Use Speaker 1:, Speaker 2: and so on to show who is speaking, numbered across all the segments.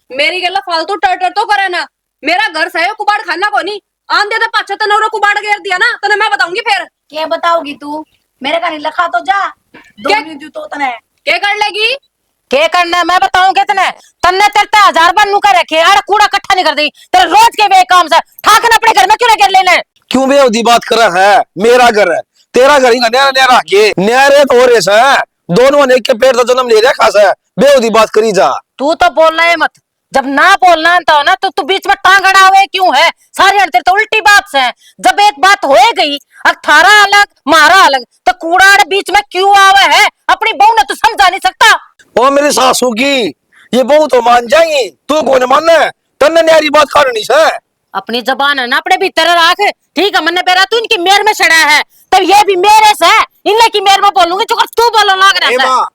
Speaker 1: मेरी गला फालतू टर तो करे ना। मेरा घर सही कुबाड़ खाना को नहीं आंधे तो पाछे तनवरो कुबाड़ घेर दिया ना तने मैं बताऊंगी फिर।
Speaker 2: क्या बताओगी तू? मेरे का नहीं लखा तो जा दो
Speaker 1: क्या?
Speaker 2: नहीं तो तने
Speaker 1: क्या कर लेगी?
Speaker 3: के करना मैं बताऊं कितने तन्ने तेरे 1000 बनू कर रखे यार कूड़ा इकट्ठा नहीं कर दी तेरे रोज के वे काम से ठाकन अपने घर में क्यों नहीं कर लेने।
Speaker 4: क्यों बेहूदी बात कर रहा है? मेरा घर है, तेरा घर ही ना न्यारा न्यारा के न्यारे तो हो रहे है। दोनों ने एक के पेट का जन्म ले रहा खासा है, बेहूदी बात करी जा।
Speaker 3: तू तो बोलना है मत, जब ना बोलना था ना तो तू बीच में टांग अड़ा हुए क्यों है? सारी तेरे तो उल्टी बात से है। जब एक बात हो गई और थारा अलग मारा अलग तो कूड़ा बीच में क्यों आवे है? अपनी बहू ने तू समझा नहीं सकता।
Speaker 4: ओ मेरी सासू की ये बहू तो मान जाएंगी, तू कौन मानना है? तन्ने न्यारी बात करनी है।
Speaker 3: अपनी जबान है ना अपने भीतर रख, ठीक है? मन्ने पेरा तू इनकी मेर में चढ़ा है तब ये भी मेरे से इनने की मेर में बोलूंगी जो तू बोलो लग रहा है।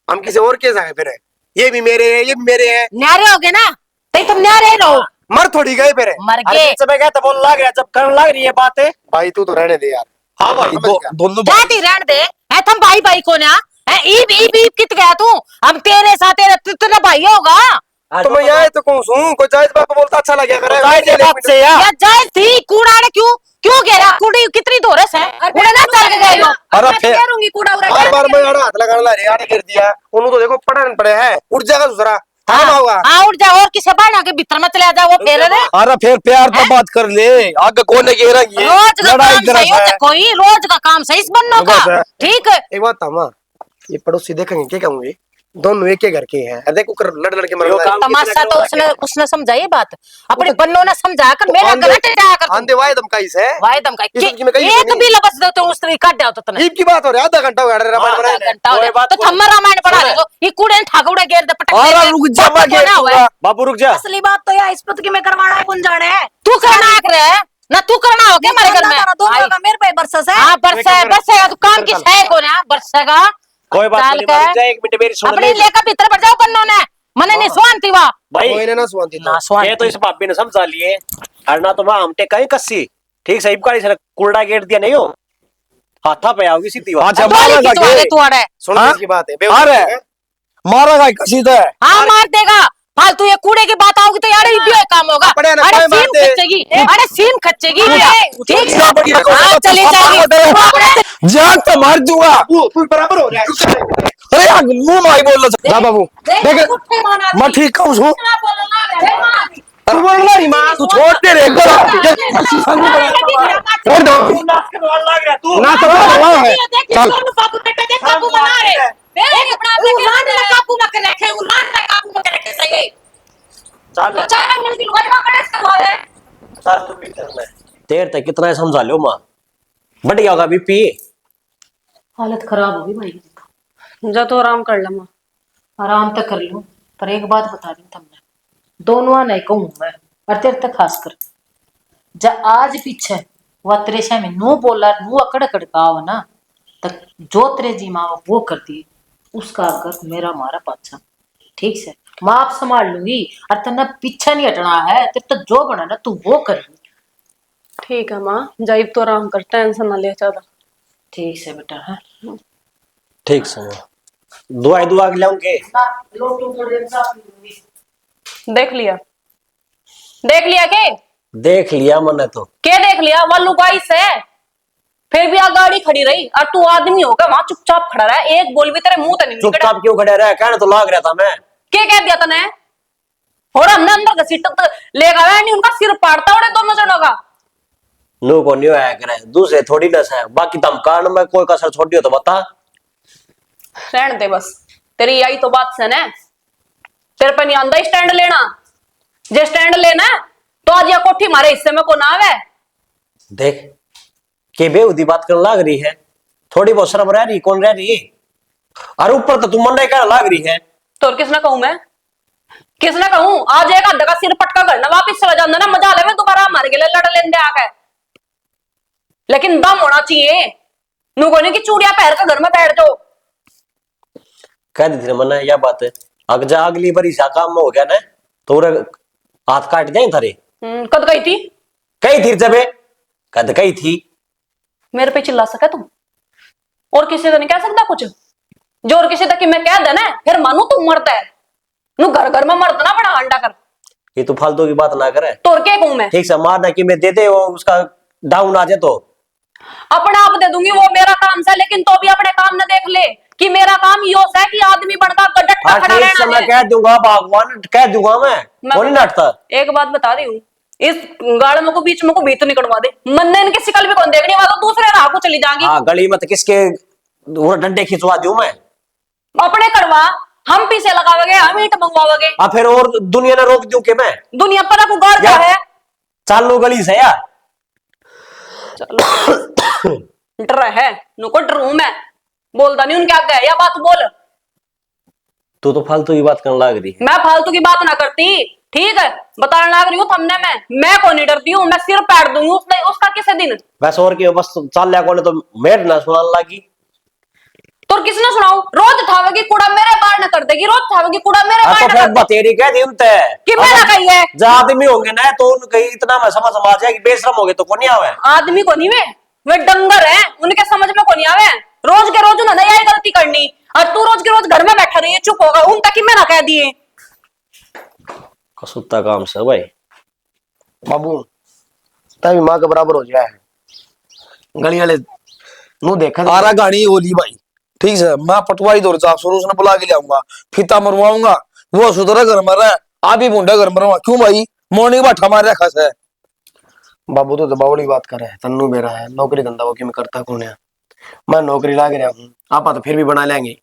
Speaker 4: हम किसी और के जाए फिर ये भी मेरे है ये भी मेरे है।
Speaker 3: न्यारे हो गए ना तो तुम न्यारे रहो।
Speaker 4: मर थोड़ी गए फिर
Speaker 3: मर गए
Speaker 4: समय गया तो बोल लग रहा जब करने लग रही है बातें। भाई तू तो रहने दे यार। हाँ भाई दोनों
Speaker 3: जाती रहने दे है तुम भाई भाई को ना है ईब ईब ईब कित गया तू? हम तेरे साथ तेरा भाई होगा
Speaker 4: तो मैं यहाँ तो कौन हूँ? कोई जायज बात बोलता अच्छा लगे
Speaker 3: या जायज थी कूड़ा ने क्यों क्यों कह रहा? कूड़ी कितनी दोरस है कूड़ा ना चल के गए हो।
Speaker 4: अरे फिर
Speaker 1: करूंगी कूड़ा उड़ा
Speaker 4: बार बार मैं हाथ लगाने ला रही आने कर दिया उन्होंने तो देखो पड़ा नहीं पड़े है उठ जाएगा दूसरा होगा।
Speaker 3: हाँ उठ जा और किसे बाढ़ के भीतर में चले जा वो फेर रे।
Speaker 4: अरे फिर प्यार तो बात कर ले आगे कौन है
Speaker 3: रोज का काम सही हो कोई रोज का काम सही बनने का ठीक है।
Speaker 4: एक बात था ये पड़ोसी देखेंगे क्या कहूंगी दोनों एक के घर के हैं देखो कर लड़ लड़ के मर
Speaker 3: तमाशा तो उसने समझा ये बात अपने बन्नों ने समझा कर मेरा गलत है कर
Speaker 4: आंधे वाय दम का इस है
Speaker 3: वाय दम का एक भी लफ्ज दो तो उस तरह काट दो तो तने
Speaker 4: ईद की बात हो रही है आधा घंटा हो गया रामायण बना
Speaker 3: घंटा हो गया तो थम्मा रामायण पढ़ा रहे हो ये कूड़े ठाकुड़े घेर दे पटक
Speaker 4: और रुक जा मैं घेर बाबू रुक जा।
Speaker 2: असली बात तो यार इस पर कि मैं करवाना है कौन जाने है
Speaker 3: तू करना कर रहा है ना तू करना हो क्या हमारे घर में
Speaker 2: दोनों का मेरे पे बरसा है।
Speaker 3: हां बरसा है तो काम किस है कौन है बरसा का
Speaker 4: कोई बात नहीं रुक जा एक मिनट मेरी सुन ले
Speaker 3: अपने लेकर भीतर बढ़ जाओ बन्नों ने मने नहीं सुनती वा
Speaker 5: भाई
Speaker 4: कोई ना सुनती
Speaker 3: ना सुन
Speaker 5: ये तो इस भाभी ने समझा लिए अरना तो मैं हमटे कहीं कस्सी ठीक सही गाड़ी से कूड़ा गेट दिया नहीं हो हाथा पे आओगी सीधी बात।
Speaker 4: अच्छा मारा का
Speaker 3: तू अड़े
Speaker 4: सुन इसकी बात है अरे मारा का कसी तो है।
Speaker 3: हां मार देगा फालतू ये कूड़े की बात आओगी तो यार ये भी काम होगा। अरे सीम खच्चेगी अरे सीम खच्चेगी ठीक है हां चली जाएगी
Speaker 4: जान तो मार दूंगा तू बराबर हो रहा है। अरे यार मुंह माई बोल रहा जा बाबू देख मैं ठीक हूं हूं तू बोल रही मां तू छोड़ दे रे छोड़ दो
Speaker 5: तू
Speaker 4: ना तो वहां है चल
Speaker 3: बाबू बेटा देख काबू बना रहे देख अपना अपने काबू में रखे उलान काबू में रखे सही
Speaker 5: चल
Speaker 3: चार मिनट की लुगाई पकड़े करवा दे
Speaker 5: चल तू भीतर में देर तक कितना समझा लो मां बढ़िया होगा बीपी
Speaker 3: हालत खराब होगी भाई
Speaker 1: जा तो आराम कर ला मां
Speaker 3: आराम तक कर लो पर एक बात बता दी तुमने दोनों नहीं कहूं मैं और तेरे तक खास कर जा आज पीछे वह तेरे से में नो बोला नो अकड़ कड़काव ना तक जो तेरे जी माँ वो कर दी उसका अगर मेरा मारा पाछा ठीक से मैं आप संभाल लूंगी और तेना पीछे नहीं हटना है तेरे तो जो बना ना तू वो कर।
Speaker 1: ठीक है मां जाइब तो आराम कर टेंशन ना ले ज्यादा।
Speaker 3: ठीक से बेटा है
Speaker 5: ठीक से दुआ दुआ के लाऊंगे
Speaker 1: देख लिया के
Speaker 5: देख लिया मैंने तो
Speaker 1: क्या देख लिया वो लुगाई से फिर भी गाड़ी खड़ी रही और तू आदमी होगा वहां चुपचाप खड़ा रहा एक बोल भी तेरे मुंह तक नहीं निकला।
Speaker 5: चुपचाप क्यों खड़े रहे कहने तो लाग रहा था मैं
Speaker 1: क्या कह दिया तने और हमने अंदर घसीट लेगा नहीं उनका सिर पाड़ता उड़े दोनों जनों का
Speaker 5: नो को नहीं आया करे दूसरे थोड़ी नस है बाकी तुम कारण में कोई कसर छोड़ी हो तो बता
Speaker 1: रहने दे बस तेरी यही तो बात से ना तेरे पे नहीं आंदा स्टैंड लेना जे स्टैंड लेना तो आज या कोठी मारे हिस्से में को ना आवे
Speaker 5: देख के बेउदी बात करने लाग रही है थोड़ी बहुत शर्म रह रही कौन रह रही और ऊपर तो तुम मन कहने लाग रही है
Speaker 1: तो किसने कहूं मैं किसने कहूं आज एक आधा का सिर पटका करना वापिस चला जाना ना मजा ले दोबारा मार के लड़ लेंदे आके लेकिन दम होना चाहिए नु कोने की चूड़ियां पहन के घर में बैठ जाओ
Speaker 5: कह दी थी मैंने यह बात अग जा अगली बार ऐसा काम हो गया ना तो हाथ काट जाए थारे
Speaker 1: कद गई थी
Speaker 5: कही थी जबे कद कही थी
Speaker 1: मेरे पे चिल्ला सका तुम और किसी को नहीं कह सकता कुछ जो और किसी तक मैं कह देना फिर मानू तू मरता है नु घर घर में मर्द ना बड़ा अंडा कर
Speaker 5: ये तो फालतू की बात ना करे।
Speaker 1: तोड़ के कहूं मैं?
Speaker 5: ठीक से मारना कि मैं देते वो उसका डाउन आ जाए तो
Speaker 1: अपने आप दे दूंगी, वो मेरा काम है, लेकिन तो भी अपने काम न देख ले कि मेरा काम यो है कि आदमी बनकर गड्ढा
Speaker 5: हाँ
Speaker 1: खड़ा
Speaker 5: ठीक से
Speaker 1: रहना
Speaker 5: मैं
Speaker 1: है।
Speaker 5: कह दूंगा भगवान, कह दूंगा मैं वो नहीं नाटता।
Speaker 1: एक बात बता रही हूँ, इस गाड़ में को बीच में को भीतर निकलवा दे, मन ने इनकी शिकल भी कौन देखने वाला, दूसरे राह को चली जाएंगी।
Speaker 5: हाँ गली में तो किसके वो डंडे खिंचवा दूं मैं?
Speaker 1: अपने करवा, हम पीछे लगाओगे, हम ईंट मंगवाओगे।
Speaker 5: हाँ फिर और दुनिया ने रोक दूं कि मैं?
Speaker 1: दुनिया पर को गाड़ क्या है?
Speaker 5: चालू गली से यार
Speaker 1: डर है नुको, डरू मैं, बोलता नहीं उनके आगे, या बात बोल।
Speaker 5: तू तो फालतू की बात करने लग रही है।
Speaker 1: मैं फालतू की बात ना करती, ठीक है, बताने लग रही हूँ थमने में, मैं को नहीं डरती हूँ, मैं सिर पैर दूंगी उसका किसी दिन।
Speaker 5: वैसे और की बस चल लिया कौन तो मेरे ना सुनाने लगी।
Speaker 1: तो किसने सुनाऊ? रोज थावेगी कूड़ा मेरे बाहर न कर देगी, रोज थावेगी कूड़ा मेरे
Speaker 5: हाँ
Speaker 1: बाहर
Speaker 5: तो
Speaker 1: न
Speaker 5: फिर
Speaker 1: कर देगी।
Speaker 5: बतेरी कह दी उनते
Speaker 1: कि मेरा कही है?
Speaker 5: जो आदमी होंगे ना तो उनके इतना मैं समझ आ जाए कि बेशरम हो गए तो कौन आवे।
Speaker 1: आदमी को नहीं वे डंगर है, उनके समझ में को नहीं आवे। रोज के रोज उन्होंने यही गलती करनी, और तू रोज के रोज घर में बैठा रही है, चुप होगा, उन तक ही मैं ना कह दिए।
Speaker 5: कसुत्ता काम से भाई।
Speaker 4: बाबू तभी माँ के बराबर हो जाए गली वाले नू देखा
Speaker 6: आरा गाड़ी होली भाई, ठीक है, मैं पटवारी दौर जा शुरू से बुला के लाऊंगा, फीता मरवाऊंगा, वो सुधरा घर में रहा, आप भी मुंडा घर में रहा। क्यों भाई मॉर्निंग बाठा मार रखा है?
Speaker 4: बाबू तो दबावली बात कर रहे हैं, तन्नू मेरा है नौकरी धंधा वो क्यों करता कौन है? मैं नौकरी ला के रहा हूँ, आप तो फिर भी बना लेंगे।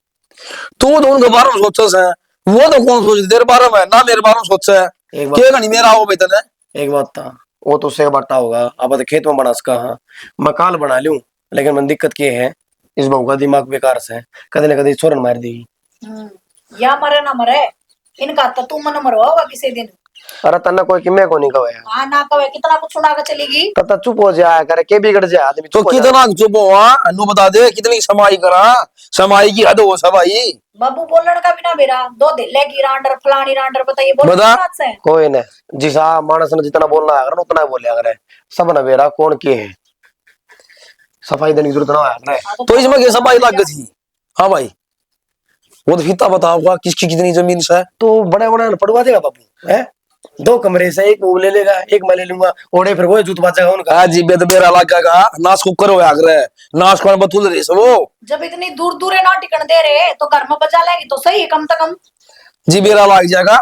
Speaker 6: तू तो उनके बारे में सोचा है, वो तो कौन सोच तेरे बारे में ना मेरे बारे में सोचा है।
Speaker 4: एक बात
Speaker 6: क्या नहीं मेरा हो बेतन है।
Speaker 4: एक बात था, वो तो उससे बटा होगा, अब तो खेत में बना सका। हाँ मैं काल बना लूं, लेकिन मन दिक्कत ये है इस बहू का दिमाग बेकार से है, कदे न कदे छोरन मार देगी।
Speaker 2: या मरे ना मरे, इनका तो तू मन मरवा होगा किसी दिन।
Speaker 4: अरे तना कोई किमे को नहीं कहे
Speaker 2: हाँ ना कहे, कितना कुछ सुना के चलेगी।
Speaker 4: तब चुप हो जाया करे के बिगड़ जाए आदमी।
Speaker 6: तो कितना चुप हुआ अनु बता दे, कितनी समाई करा, समाई की हद हो सब भाई।
Speaker 2: बाबू बोलन का बिना मेरा दो दिले की रांडर फलानी रांडर बताइए
Speaker 6: बता।
Speaker 2: से
Speaker 4: कोई न जिसा मानस ने जितना बोलना है उतना बोलिया करे, सब न बेरा कौन के है सफाई देने की जरूरत ना है।
Speaker 6: तो इसमें क्या समाई लग गई थी? हाँ भाई वो तो फीता बताओगा किसकी कितनी जमीन से।
Speaker 4: तो बड़ा बड़ा पड़वा देगा बाबू है, 2 कमरे से एक वो ले लेगा, एक मैं ले लूंगा, ओढ़े फिर वो जूत बाजेगा उनका।
Speaker 6: आज जी बेद बेरा लगा का नाश कुकर हो आगरे, नाश कौन बतूल रही सब वो।
Speaker 2: जब इतनी दूर दूर है ना टिकन दे रहे तो घर में बजा लेगी तो सही है कम से कम।
Speaker 6: जी बेरा लग जाएगा।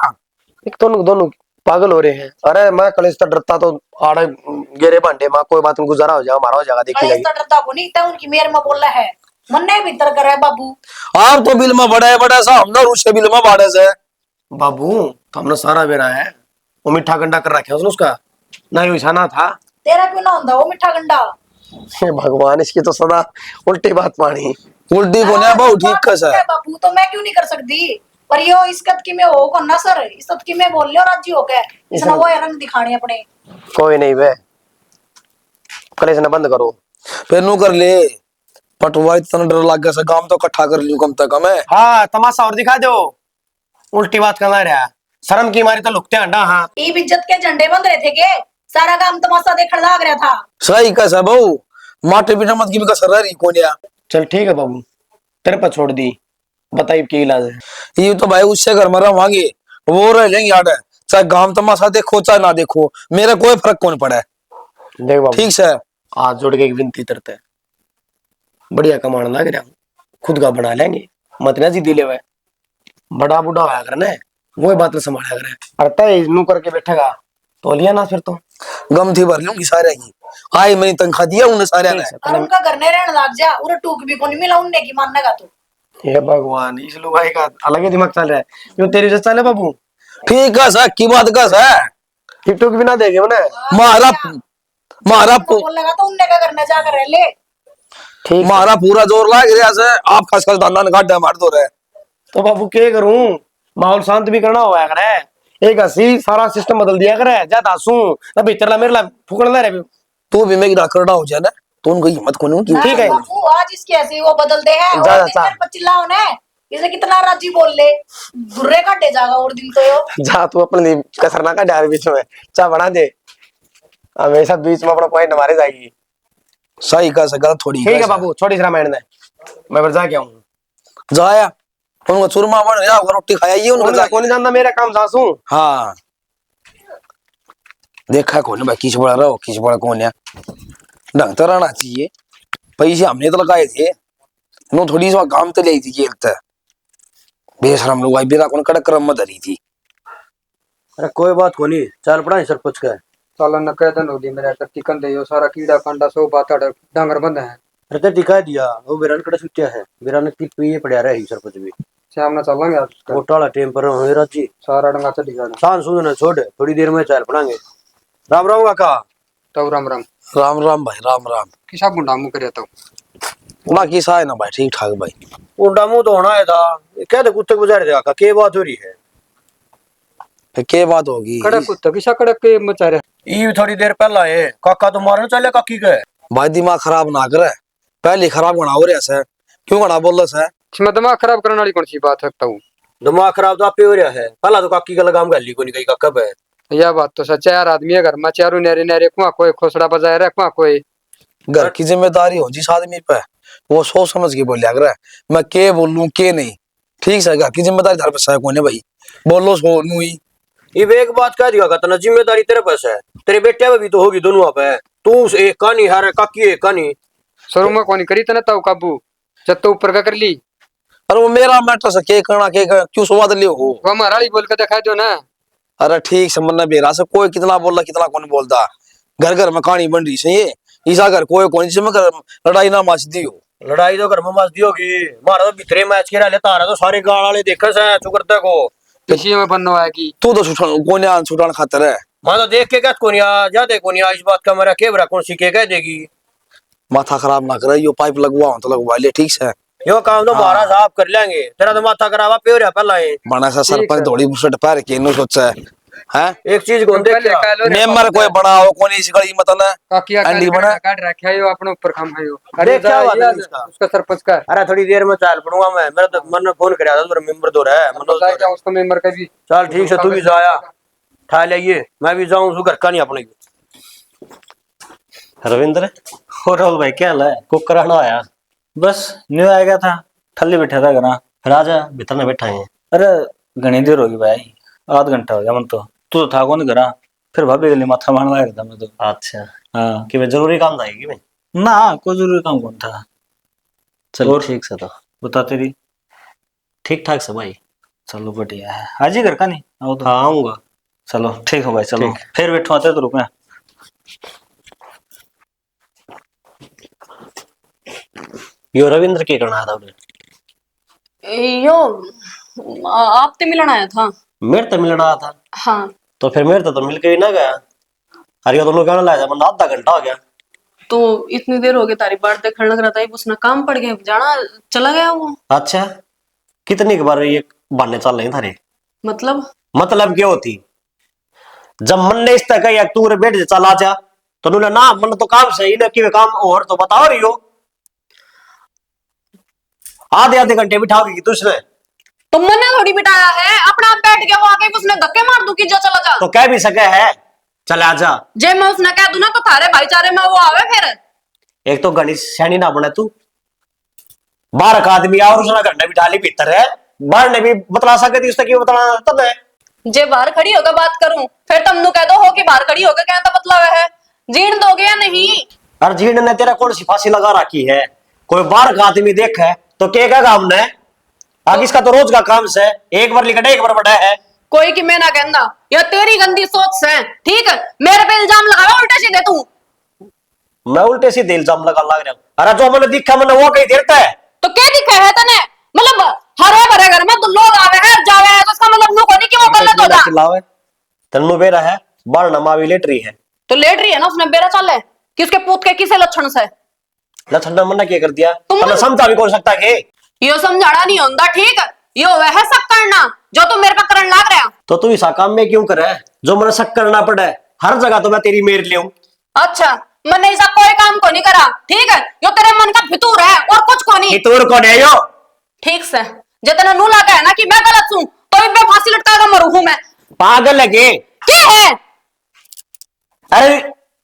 Speaker 4: एक तो दोनों पागल हो रहे हैं। अरे मैं कलेश तो डरता तो आड़े गेरे भांडे माँ कोई बात में गुजारा हो जाएगा, हमारा हो जाएगा, देखी जाएगी।
Speaker 2: डरता को नहीं, उनकी मेयर में बोल रहा है, मन ने भीतर कर रहा है बाबू।
Speaker 6: आप तो बिल में बड़ा बड़ा सा हम ना उसके बिल में बाड़े से।
Speaker 4: बाबू तो हमने सारा बेरा है, वो मीठा गंडा कर रखे उसने उसका ना ही ना था।
Speaker 2: तेरा क्यों ना होता वो मीठा गंडा?
Speaker 4: हे भगवान इसकी तो सदा उल्टी बात मानी।
Speaker 6: उल्टी को ना बहुत ठीक कस है
Speaker 2: बाबू, तो मैं क्यों नहीं कर सकती? पर यो इसकत की में हो को ना सर, इसकत की में बोल लियो राजी हो गए, इसने वो रंग दिखाने अपने।
Speaker 4: कोई नहीं वे कलेश ना बंद करो
Speaker 6: फिर नू कर ले पटवा, इतना डर लग गया गांव तो इकट्ठा कर लियो कम से कम है।
Speaker 4: हाँ तमाशा और दिखा दो, उल्टी बात करना रहा, शर्म की मारी तो लुकते अंडा। हाँ
Speaker 2: ईब इज्जत के झंडे बंद रहे थे के सारा काम तमाशा देखने लग रहा था।
Speaker 6: सही कैसा बहु माटे बिना मत की भी कसर रही कोनिया।
Speaker 4: चल ठीक है बाबू तेरे पर छोड़ दी, बताइए क्या इलाज है।
Speaker 6: ये तो भाई उससे घर में रवांगे, वो रह लेंगे यार, चाहे गांव तमाशा देखो चाहे ना देखो, मेरा कोई फर्क कौन पड़ा है।
Speaker 4: देख बाबू
Speaker 6: ठीक है
Speaker 4: हाथ जोड़ के एक विनती करते हैं, बढ़िया कमाने लग रहा हूँ, खुद का बना लेंगे, मत ना जी दिले हुए बड़ा बूढ़ा होया करना है, वो बात तो संभाला करे। अरे नू करके बैठेगा तो लिया ना फिर तो
Speaker 6: गम थी भर लूंगी सारे की, आई मैंने तनख्वाह दिया उन्हें सारे ने।
Speaker 2: और उनका घर नहीं रहने लग जा, उन्हें टूक भी कोनी मिला उनने की मानने का। तो
Speaker 4: हे भगवान इस लुगाई का अलग ही दिमाग चल रहा है, यो तेरी से चले बाबू।
Speaker 6: ठीक है सर की बात का सर,
Speaker 4: टिकटॉक भी ना देगे मैंने
Speaker 6: मारा मारा
Speaker 2: बोलेगा तो उनने क्या करना जाकर रह ले।
Speaker 4: ठीक
Speaker 6: मारा पूरा जोर लाग रहा से, आप खास खास दाना काट मार दो रहे।
Speaker 4: तो बाबू क्या करूं, माहौल शांत भी करना हुआ करे, एक हंसी सारा सिस्टम बदल दिया करे, ज्यादा हंसू ना भीतर ला मेरे ला फुकड़ना रहे।
Speaker 6: तू भी मेरी राखड़ा हो जाए ना तो उनको हिम्मत को नहीं की।
Speaker 4: ठीक है
Speaker 2: बाबू आज इसकी ऐसी वो बदल दे है,
Speaker 4: जा,
Speaker 2: और
Speaker 4: जा।
Speaker 2: दिन पर चिल्लाओ ने इसे कितना राजी बोल ले, बुर्रे काटे जाएगा और दिन तो यो।
Speaker 4: जा तू अपने कसरना का डार बीच में चा बना दे, हमेशा बीच में अपना पॉइंट मारे जाएगी।
Speaker 6: सही का सगल थोड़ी
Speaker 4: ठीक है बाबू छोटी सी रामायण ने मैं फिर जाके आऊँ।
Speaker 6: जाया उनको चूरमा बन गया, रोटी खाया ये उनको
Speaker 4: कौन जानता मेरा काम सासू।
Speaker 6: हाँ देखा कौन भाई किस बड़ा रहो किस बड़ा कौन है ढंग तो रहना चाहिए पैसे हमने तो लगाए थे नो थोड़ी सी काम तो ली थी जेल तक बेशरम लोग आई बेरा कौन कड़क क्रम में धरी थी।
Speaker 5: अरे कोई बात को नहीं, चल पड़ा सरपंच का।
Speaker 7: साला न कह दन होगी मेरा टट्टी कंदे यो सारा कीड़ा कांडा सो बात डांगर बंद है।
Speaker 5: अरे तो टिका दिया वो बिरान कड़ा सुत्या है, बिरान की पीए पड़ा रही सरपंच भी
Speaker 7: शाम ना चलेंगे आज उसका
Speaker 5: घोटाला टेम पर हो राजी
Speaker 7: सारा डंगा चली जाना।
Speaker 5: शान सुन ना छोड़, थोड़ी देर में चार पड़ांगे। राम राम काका।
Speaker 7: तो राम राम
Speaker 6: राम राम भाई राम राम।
Speaker 7: किसा बुंडा मुंह करे तो
Speaker 6: बाकी सा है ना भाई ठीक ठाक भाई।
Speaker 5: उंडा मुंह तो होना है था, कहते कुत्ते गुजार दे काका के बात हो रही है।
Speaker 6: फिर क्या बात होगी
Speaker 7: कड़क कुत्ता किसा कड़क के मचा रहे
Speaker 5: ई थोड़ी देर पहला है काका तो मारने चले काकी के।
Speaker 6: भाई दिमाग खराब ना करे पहले खराब गणा हो रहा है क्यों गणा बोल रहा है।
Speaker 7: इसमें दिमाग खराब करने वाली कौन सी बात है बताऊं।
Speaker 5: दिमाग खराब तो आपे हो रहा है, पहला तो काकी का लगाम गली को नहीं कही काका पे।
Speaker 7: यह बात तो सच है यार, आदमी है घर में चारों नहरे नहरे कुआ कोई खोसड़ा बजाय रहा कुआ कोई
Speaker 6: घर की जिम्मेदारी हो जिस आदमी पे वो सोच समझ के बोलिया करे मैं के बोलूं के नहीं। ठीक है घर की जिम्मेदारी थारे पे है कौन है भाई बोलो सो नू ही।
Speaker 5: ये एक बात कह दिया कहता ना जिम्मेदारी तेरे पास है, तेरे बेटे पे भी तो होगी दोनों पे। तू एक कहानी हारे काकी एक कहानी
Speaker 7: शुरू में कौन करी तना ताऊ काबू जब तो ऊपर का कर ली।
Speaker 6: अरे वो मेरा मैटर से के करना क्यों स्वाद लियो हो।
Speaker 7: वो हमारा ही बोल के दिखा दो ना।
Speaker 6: अरे ठीक से मन्ना बेरा से कोई कितना बोल रहा कितना कौन बोलता घर घर में कहानी बन रही से ये ईसा घर कोई कौन जिसमें लड़ाई ना मच दी हो।
Speaker 5: लड़ाई तो घर में मच दी होगी, मारा तो भितरे मैच खेला ले तारा तो सारे गाल वाले देखा से चुकरते को
Speaker 7: किसी में बनना आएगी
Speaker 6: तू तो छुटान खातर है।
Speaker 5: मैं तो देख के कहत कोनिया जाते कोनिया इस बात का मेरा केवरा कौन सी के कह देगी।
Speaker 6: माथा खराब ना करे यो पाइप लगवा तो लगवा ले ठीक से
Speaker 5: यो काम तो मारा साहब कर लेंगे, तेरा तो माथा खराब पे हो रहा पहला है।
Speaker 6: बना सा सरपंच थोड़ी मुसट पैर के नु सोचा है
Speaker 5: एक चीज को देख
Speaker 6: मेंबर कोई बड़ा हो कोई इस गली मत ना
Speaker 7: काकिया
Speaker 6: अंडी बना
Speaker 7: काट रखा है यो अपने ऊपर खाम है यो।
Speaker 5: देख क्या बात है इसका?
Speaker 7: उसका सरपंच का
Speaker 5: अरे थोड़ी देर में चाल पड़ूंगा मैं, मेरा तो मन फोन कर था मेरा मेंबर तो रहा
Speaker 7: बताया क्या उसको मेंबर का भी।
Speaker 5: चल ठीक है तू भी जाया ठा लिये मैं भी जाऊं उसको घर का नहीं अपने।
Speaker 8: रविंद्र और राहुल भाई क्या हाल है? कुक कराना आया? बस न्यू आ गया था, थल्ले बैठा था घर। फिर आजा भीतर में बैठा है। अरे घनी देर होगी भाई, आध घंटा हो गया मन तो। तू तो था कौन घर, फिर भाभी गली माथा मारने लगा था मैं तो। अच्छा हाँ कि जरूरी काम था कि भाई? ना कोई जरूरी काम कौन था। चलो ठीक से तो बता तेरी ठीक ठाक से भाई। चलो बढ़िया है, आज ही घर का नहीं आओ तो। हाँ आऊंगा। चलो ठीक हो भाई, चलो फिर बैठो आते तो रुक।
Speaker 5: यो रविंद्र के करना था उन्हें
Speaker 1: यो आप ते मिलन आया था।
Speaker 5: मेरे तो मिलना आया था।
Speaker 1: हाँ
Speaker 5: तो फिर मेरे तो मिल के भी ना गया। अरे दोनों कहने लगा मैं आधा घंटा हो गया।
Speaker 1: तो इतनी देर हो गई तारी बात देखने लग रहा था उसने काम पड़ गया जाना चला गया वो।
Speaker 5: अच्छा कितनी के बार ये बहाने चल रहे थारे? मतलब क्या होती जब मन ने इस तरह या तू बैठ जा चला जा तो उन्होंने ना मन तो काम सही ना कि काम और तो बताओ रही हो। आधे आधे घंटे बिठाओगी तुझने
Speaker 1: तो मैंने थोड़ी बिठाया है, अपना आप बैठ गया वो आके उसने धक्के मार दूं कि जा चला जा।
Speaker 5: तो कह भी सके है चला जा।
Speaker 1: जे मैं उसने कह दूं ना तो थारे भाईचारे में वो आवे फिर।
Speaker 5: एक तो गणेश सैनी ना बने तू, बाहर का आदमी और उसने घंटा बिठा ली भीतर है, बाहर ने भी बतला सके थी उसने क्यों बतलाना तब है।
Speaker 1: जे बाहर खड़ी होकर बात करूं फिर तुम नु कह दो हो कि बाहर खड़ी होकर क्या तो बतला है जीण दोगे या नहीं।
Speaker 5: और जीण ने तेरा कौन सी फांसी लगा रखी है? कोई बाहर का आदमी देख है तो क्या हमने आगे इसका तो रोज का काम से एक बार लिखा एक बार बड़ा है।
Speaker 1: कोई कि मैं ना कहना या तेरी गंदी सोच से ठीक है मेरे पे इल्जाम लगावे उल्टे सीधे तू।
Speaker 5: मैं उल्टे सीधे इल्जाम लगा लग रहा हूँ। अरे जो मैंने दिखा मैंने वो कहीं देता है
Speaker 1: तो क्या दिखा है तने मतलब हरे भरे घर में तो लोग आवे हैं जावे हैं तो इसका मतलब नु को नहीं कि वो गलत होता।
Speaker 5: खिलावे तन्नू बेरा है बार नमा भी लेट रही है
Speaker 1: तो लेट रही है ना उसने बेरा चल है किसके पूत के किसे लक्षण से
Speaker 5: लक्षण मना क्या कर दिया
Speaker 1: तुम
Speaker 5: तुमने समझा भी कौन सकता है
Speaker 1: यो समझाना नहीं होता ठीक यो वह सब करना जो तू मेरे पे करन लाग रहा।
Speaker 5: तो तू इस काम में क्यों करे जो मेरा शक करना पड़े हर जगह तो मैं तेरी मेर ले
Speaker 1: अच्छा मैंने ऐसा कोई काम को नहीं करा ठीक है यो तेरे मन का फितूर है और कुछ को नहीं।
Speaker 5: फितूर कौन है यो?
Speaker 1: ठीक से जितना नू लगा है ना कि मैं गलत हूं तो इन पे फांसी लटका कर मरू हूं मैं।
Speaker 5: पागल लगे
Speaker 1: क्या है?
Speaker 5: अरे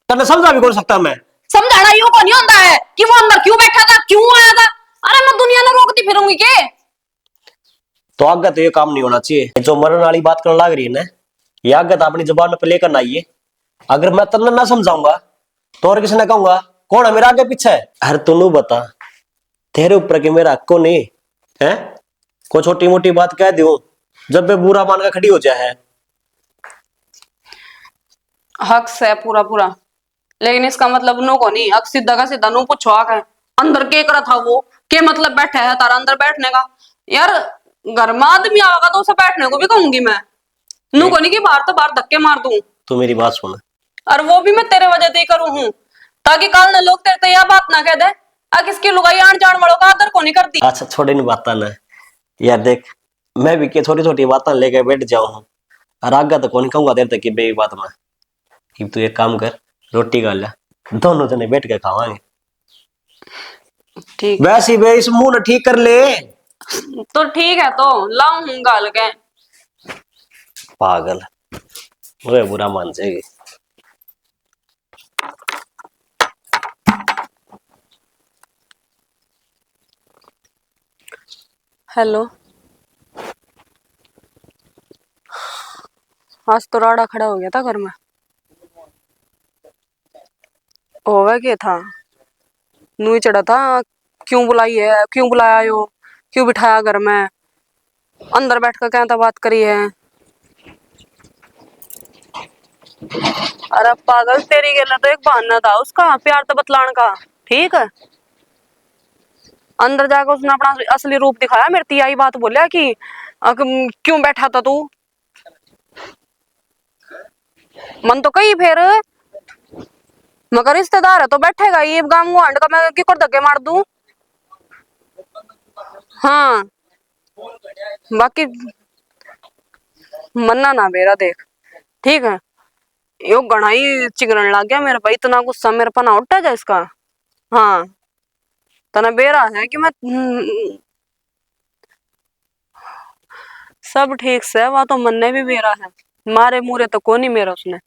Speaker 5: तने समझा भी कौन सकता मैं?
Speaker 1: समझाना यूं को नहीं होता है कि वो अंदर क्यों बैठा था क्यों आया था। अरे मैं दुनिया में रोकती फिरूंगी के?
Speaker 5: तो आगे तो ये काम नहीं होना चाहिए जो मरण वाली बात करने लग रही है ना ये आगे तो अपनी जबान पे लेकर आइए अगर मैं तन्ने ना समझाऊंगा तो और किसने कहूंगा? कौन है मेरा आगे पीछे? अरे तू बता, तेरे ऊपर के मेरा हक को नहीं है? को छोटी मोटी बात कह दूं जब वे बुरा मान कर खड़ी हो जाए है।
Speaker 1: हक से पूरा पूरा, लेकिन इसका मतलब नो को नहीं, हक सीधा का सीधा नो पूछो आके अंदर के करा था वो, के मतलब बैठा है तारा अंदर बैठने का? यार घर में आदमी आएगा तो उसे बैठने को भी कहूंगी मैं, नू को नहीं कि बाहर तो बाहर धक्के मार दूं।
Speaker 5: तू मेरी बात सुन।
Speaker 1: और वो भी मैं तेरे वजह से ही करूं हूं, ताकि कल न लोग तेरे से यह बात ना कह दे आ किसकी लुगाई आन जान वालों का आदर को नहीं करती।
Speaker 5: अच्छा छोड़े नहीं बात ना यार, देख मैं भी के छोटी छोटी बातें लेके बैठ जाऊं और आगे तो कौन कहूंगा देर तक की बे बात में। कि तू एक काम कर, रोटी खा ले, दोनों जने बैठ के खावांगे।
Speaker 1: ठीक
Speaker 5: वैसे बे इस मुंह न ठीक कर ले।
Speaker 1: तो ठीक है, तो लाऊं हूं गाल के।
Speaker 5: पागल, वो बुरा मान जाएगी।
Speaker 1: हेलो, आज तो राड़ा खड़ा हो गया था घर में। होगा क्या था, नू ही चढ़ा था, क्यों बुलाई है, क्यों बुलाया यो, क्यों बिठाया घर में, अंदर बैठ कर क्या बात करी है। अरे पागल, तेरी गेला तो एक बहाना था उसका प्यार तो बतलाने का, ठीक है? अंदर जाकर उसने अपना असली रूप दिखाया, मेरे ती आई बात बोलिया कि क्यों बैठा था तू, मन तो कही फिर मगर रिश्तेदार है तो बैठेगा, ये गांव गुआंढ का मैं किकर धक्के मार दूं? हाँ बाकी मन्ना ना मेरा देख, ठीक है? यो घना ही चिगरन लग गया मेरे भाई, इतना गुस्सा मेरे पर ना उठा जाए इसका। हाँ तना बेरा है कि मैं सब ठीक से, वह तो मन ने भी बेरा है, मारे मुरे तो को नहीं मेरा उसने,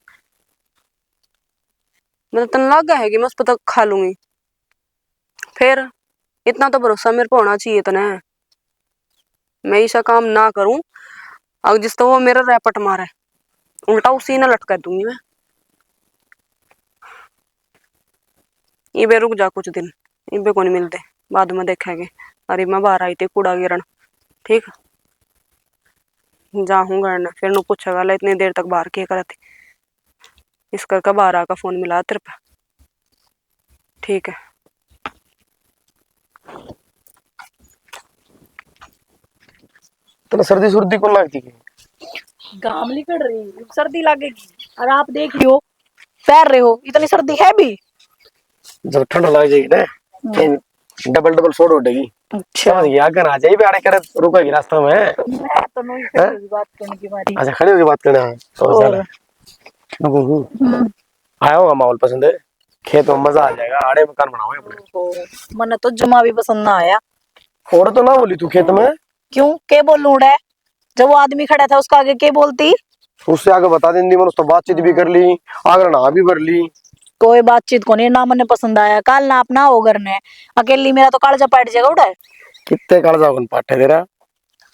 Speaker 1: मतलब तन लगा है कि मैं उस पर तो खा लूंगी। फिर इतना तो भरोसा मेरे को होना चाहिए तना, मैं ऐसा काम ना करूं अब जिस तो वो मेरा रैपट मारे, उल्टा उसी ने लटका दूंगी मैं। इबे रुक जा कुछ दिन, इबे को नहीं मिलते, बाद में देखेंगे। अरे मैं बाहर आई थी कूड़ा गिरन, ठीक जाऊँ घर न, फिर नु पूछेगा ला इतनी देर तक बाहर क्या करा थी, इस करके बाहर आकर फोन मिला तेरे पे, ठीक है?
Speaker 4: तो सर्दी सुर्दी कौन लगती है?
Speaker 2: घाम निकल रही, सर्दी लगेगी। और आप देख लियो पैर रहे हो, इतनी सर्दी है भी।
Speaker 4: जब ठंड लग जाएगी ना, डबल डबल सोड उठेगी।
Speaker 2: अच्छा
Speaker 4: समझ गया, अगर आ जाए भी आड़े करे रुकेगी रास्ता में।
Speaker 2: मैं तो नहीं खड़ी बात करने की मारी।
Speaker 4: अच्छा खड़े होके बात करना है तो चल। आया होगा माहौल पसंद है, खेत में मजा आ जाएगा, आड़े मकान बनाओगे अपने।
Speaker 2: मन तो जमा भी पसंद ना आया।
Speaker 4: और तो ना बोली तू खेत में?
Speaker 2: क्यों के बोलूं उड़े, जब वो आदमी खड़ा था उसका आगे के बोलती?
Speaker 4: उससे आगे बता देंगी, मैंने उससे बातचीत भी कर ली, आगे ना भी भर ली।
Speaker 2: कोई बातचीत को नहीं, ना मने पसंद आया, काल ना अपना हो घर ने, अकेली मेरा तो कालजा पाट जाएगा उड़े।
Speaker 4: कितने कालजा कौन पाटे तेरा,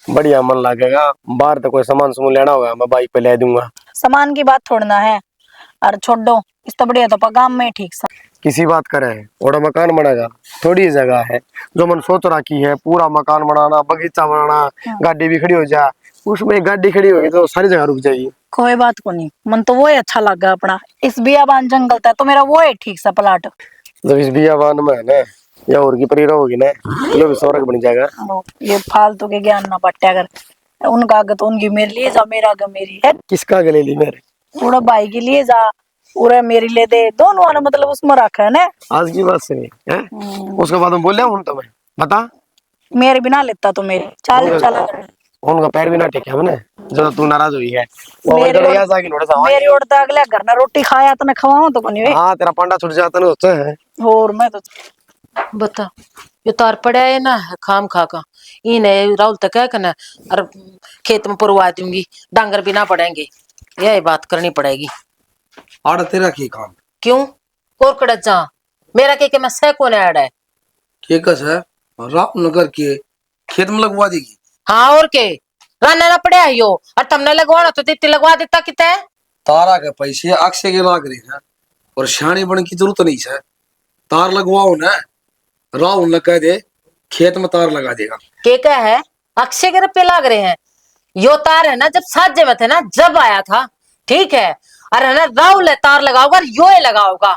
Speaker 4: बढ़िया मन लगेगा। बाहर तो कोई सामान सुमान लेना होगा मैं बाइक पे ले दूंगा।
Speaker 2: सामान की बात थोड़ना है, और छोड़ दो इस तो बढ़िया, तो गांव में ठीक सा
Speaker 4: किसी बात करे ओड़ा मकान बनेगा, थोड़ी जगह है जो मन सोच रखी है, पूरा मकान बनाना, बगीचा बनाना, गाड़ी भी खड़ी हो जा, उसमें एक गाड़ी खड़ी होगी तो सारी जगह रुक जाएगी।
Speaker 2: कोई बात को नहीं, मन तो वो ही अच्छा लगा अपना, इस बियाबान जंगल था तो मेरा वो है ठीक सा प्लाट।
Speaker 4: जब इस बियाबान में है ना या और की परी होगी ना, ये भी स्वर्ग बन जाएगा।
Speaker 2: ये फालतू के ज्ञान ना बट्टे, अगर उनका आगे तो उनकी मेरे लिए जा, मेरा आगे मेरी है।
Speaker 4: किसका गले ली मेरे?
Speaker 2: पूरा भाई के लिए जा, पूरा मेरे लिए दे, दोनों आना मतलब उसमें रखा है ना।
Speaker 4: आज की बात सुनी है, उसके बाद में बोल हूँ तो मैं बता,
Speaker 2: मेरे बिना लेता तो मेरे चाल चला कर।
Speaker 4: उनका पैर भी ना टेके हमने, जो तू नाराज हुई है वो
Speaker 2: मेरी
Speaker 4: इधर आ जाके नोड़े सा
Speaker 2: मेरी उड़ता अगले घर ना रोटी खाया तो मैं खवाऊं तो कोनी।
Speaker 4: हां तेरा पांडा छूट जाता ना होता है।
Speaker 2: और मैं तो
Speaker 3: बता, ये तार पड़ा है ना खाम खा का, इने राहुल तक है कना, और खेत में पुरवा दूंगी, डांगर भी ना पड़ेंगे, यही बात करनी पड़ेगी।
Speaker 6: आड़ तेरा की काम
Speaker 3: क्यों और कड़ जा, मेरा के मैं सह कौन ऐड है?
Speaker 6: के कस है रात नगर के खेत में लगवा देगी।
Speaker 3: हाँ और के राना ना पड़े आयो, और तुमने लगवाना तो तित्ती लगवा देता किते।
Speaker 6: तारा के पैसे अक्षय के लाग रहे हैं और शानी बन की जरूरत नहीं है। तार लगवाओ ना, राहुल ने कह दे खेत में तार लगा देगा।
Speaker 3: के क्या है, अक्षय के रुपये लाग रहे हैं। यो तार है ना जब साजे में थे ना जब आया था, ठीक है। और है ना राहुल है तार लगाओगा और यो लगाओगा,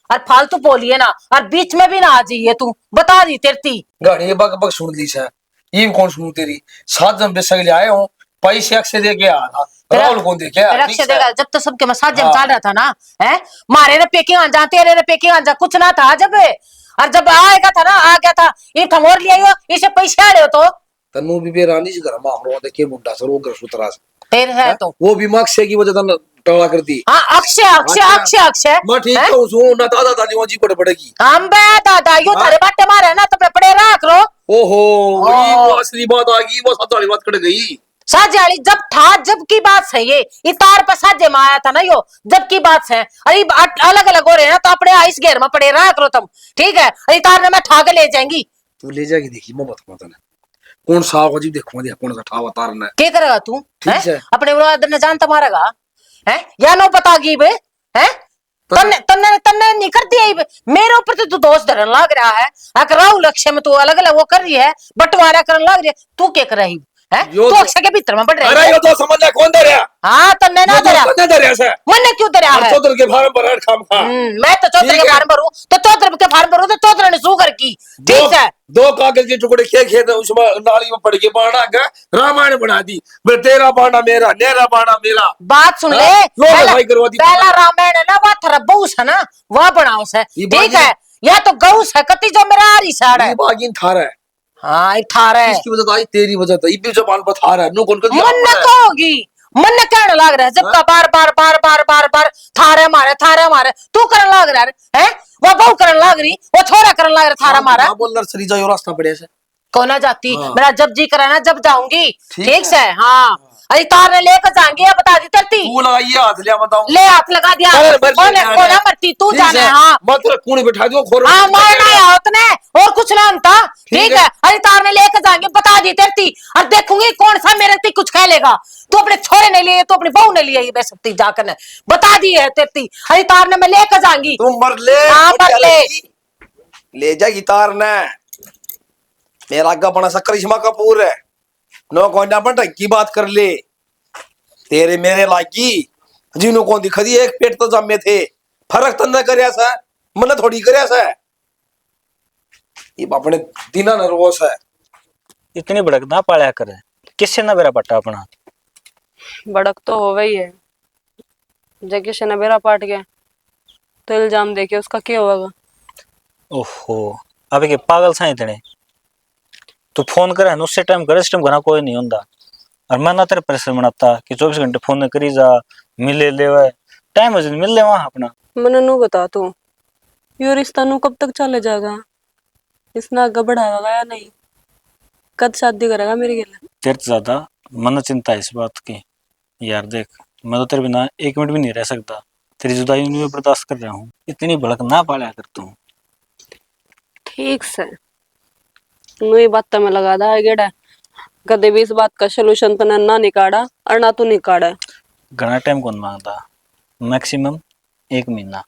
Speaker 3: और फालतू बोलिए ना, और बीच में भी ना आ जाइए तू, बता दी तेरती
Speaker 6: गाड़ी बग बग सुन ली है, ये कौन सुनू तेरी। 7 जन बेचने के लिए आए हो, पैसे अक्षय दे के आ था, राहुल कौन दे के आया?
Speaker 3: अक्षय देगा जब तो सबके मसाज में चल रहा था ना, है मारे ने पेकिंग आ जा, तेरे ने पेकिंग आ जा, कुछ ना था जब। और जब आएगा था ना, आ गया था ये ठमोर लिया इसे पैसे आ रहे हो तो
Speaker 6: तन्नू भी बेरानी से घर मारो देखे बुड्ढा सर वो घर सुतरा से
Speaker 3: फिर है तो
Speaker 6: वो भी अक्षय की वजह से टला कर दी।
Speaker 3: हाँ अक्षय अक्षय अक्षय अक्षय
Speaker 6: मैं ठीक हूँ सो ना दादा दादी वहां जी पड़ पड़ेगी।
Speaker 3: हम बे दादा यो थारे बाटे मारे ना तो पड़े रख लो।
Speaker 6: ओहो वही वो असली बात आ गई, वो साधारण बात कट गई।
Speaker 3: साजे वाली जब था, जब की बात है ये तार पर साजे में आया था ना यो, जब की बात है। अरे अलग अलग हो रहे हैं ना तो अपने इस घेर में पड़े रहा करो तुम, ठीक है। अरे तार ने मैं ठा के ले जाएंगी,
Speaker 6: तू ले जाएगी देखी मैं बताऊंगा तने कौन सा अजीब देखूंगा कौन सा ठावा तारना
Speaker 3: क्या करेगा तू
Speaker 6: ठीक है?
Speaker 3: अपने बुरादर ने जानता मारेगा है या नो पता की बे है तन्ने तन्ने तन्ने नहीं कर दिया मेरे ऊपर तो तू दोष धरन लग रहा है। अगर राहुल लक्ष्य में तू अलग अलग वो कर रही है, बंटवारा करने लग रही है, तू क्या कर रही है? तू अक्षय के भीतर में बढ़ रही है।
Speaker 6: अरे यो तो समझ कौन दरिया?
Speaker 3: हाँ तन्ने ना दरिया
Speaker 6: कौन दरिया से
Speaker 3: मैंने क्यों दरिया है?
Speaker 6: चौधर के फार्म पर हट खाम खा।
Speaker 3: मैं तो चौधरी के फार्म भरू तो चौधरी के फार्म भरू तो चौधरी ने शुगर की, ठीक है।
Speaker 6: 2 कागज के टुकड़े खेत उसमें नाली में पड़ के बाणा का रामायण बना दी, तेरा बाणा मेरा, मेरा बाणा मेरा।
Speaker 3: बात सुन ले, पहला रामायण है ना वह थरा बहुस है ना, वह बनाओ से, ठीक है। या तो गौस है कति जो मेरा आरी साड़ है,
Speaker 6: बागिन थारा है।
Speaker 3: हाँ थारा है,
Speaker 6: इसकी वजह तो आई तेरी वजह तो इब्बी जबान पर थारा है। नो कौन कर
Speaker 3: मन न तो होगी, मन न कहने लग रहा है जब का बार बार बार बार बार बार थारे मारे तू करने लग रहा है, वो बहू करने लग रही, वो छोरा करने लग रहा थारा मारा।
Speaker 6: बोल नर्सरी जाओ रास्ता पड़े से
Speaker 3: कौन ना जाती,
Speaker 6: हाँ।
Speaker 3: मेरा जब जी करा ना जब जाऊंगी,
Speaker 6: ठीक
Speaker 3: ठीक है। हाँ अरे तार ने लेकर जाएंगे या बता दी तरती
Speaker 6: तू लगाइए हाथ ले बताऊं
Speaker 3: ले हाथ लगा दिया, कौन मरती तू जाना है। हाँ
Speaker 6: मत कूड़ी बिठा दो खोर
Speaker 3: हाँ मारना है उतने और कुछ ना अंता, ठीक है। अरे तार ने लेकर जाएंगे बता दी तेरती, और देखूंगी कौन सा मेरे ती कुछ कह लेगा। तू अपने छोरे ने लिए, तू अपनी बहू ने लिए, बह सकती जाकर ने बता दी है तेरती। अरे तार ने मैं लेकर जाएंगी,
Speaker 6: तुम मर ले।
Speaker 3: हाँ मर
Speaker 6: ले जाएगी तार ने। मेरा आगा बना सा करिश्मा कपूर है, नो कौन ना बन की बात कर ले तेरे मेरे लागी जिन्हों कौन दिखा दी एक पेट तो जमे थे फर्क तो न करया सा मन थोड़ी करया सा ये अपने दिना नर्वस है।
Speaker 8: इतनी भड़क ना पाया करे, किससे ना बेरा पट्टा अपना
Speaker 1: भड़क तो हो गई है, जब किसी ने मेरा पाट गया तो इल्जाम देके उसका क्या होगा?
Speaker 8: ओहो अबे के पागल सा इतने तू फोन करे है उससे टाइम करे, इस टाइम घना कोई नहीं होता। और मैं ना तेरे प्रेशर बनाता कि 24 घंटे फोन करी जा, मिले ले टाइम है मिल ले वहां अपना।
Speaker 1: मैंने नू बता तू यो रिश्ता नू कब तक चले जाएगा? इसने आगे बढ़ाएगा या नहीं? कद शादी करेगा मेरी गल?
Speaker 8: तेरे से ज्यादा मन चिंता है इस बात की यार। देख मैं तो तेरे बिना 1 मिनट भी नहीं रह सकता, तेरी जुदाई में बर्दाश्त कर रहा हूँ। इतनी भड़क ना पाया कर तू।
Speaker 1: ठीक से नू ये बात में लगा दा गेड़ा, कदे भी इस बात का सोल्यूशन तो ना निकाड़ा और ना तू निकाड़ा।
Speaker 8: घना टाइम कौन मांगता, मैक्सिमम 1 महीना।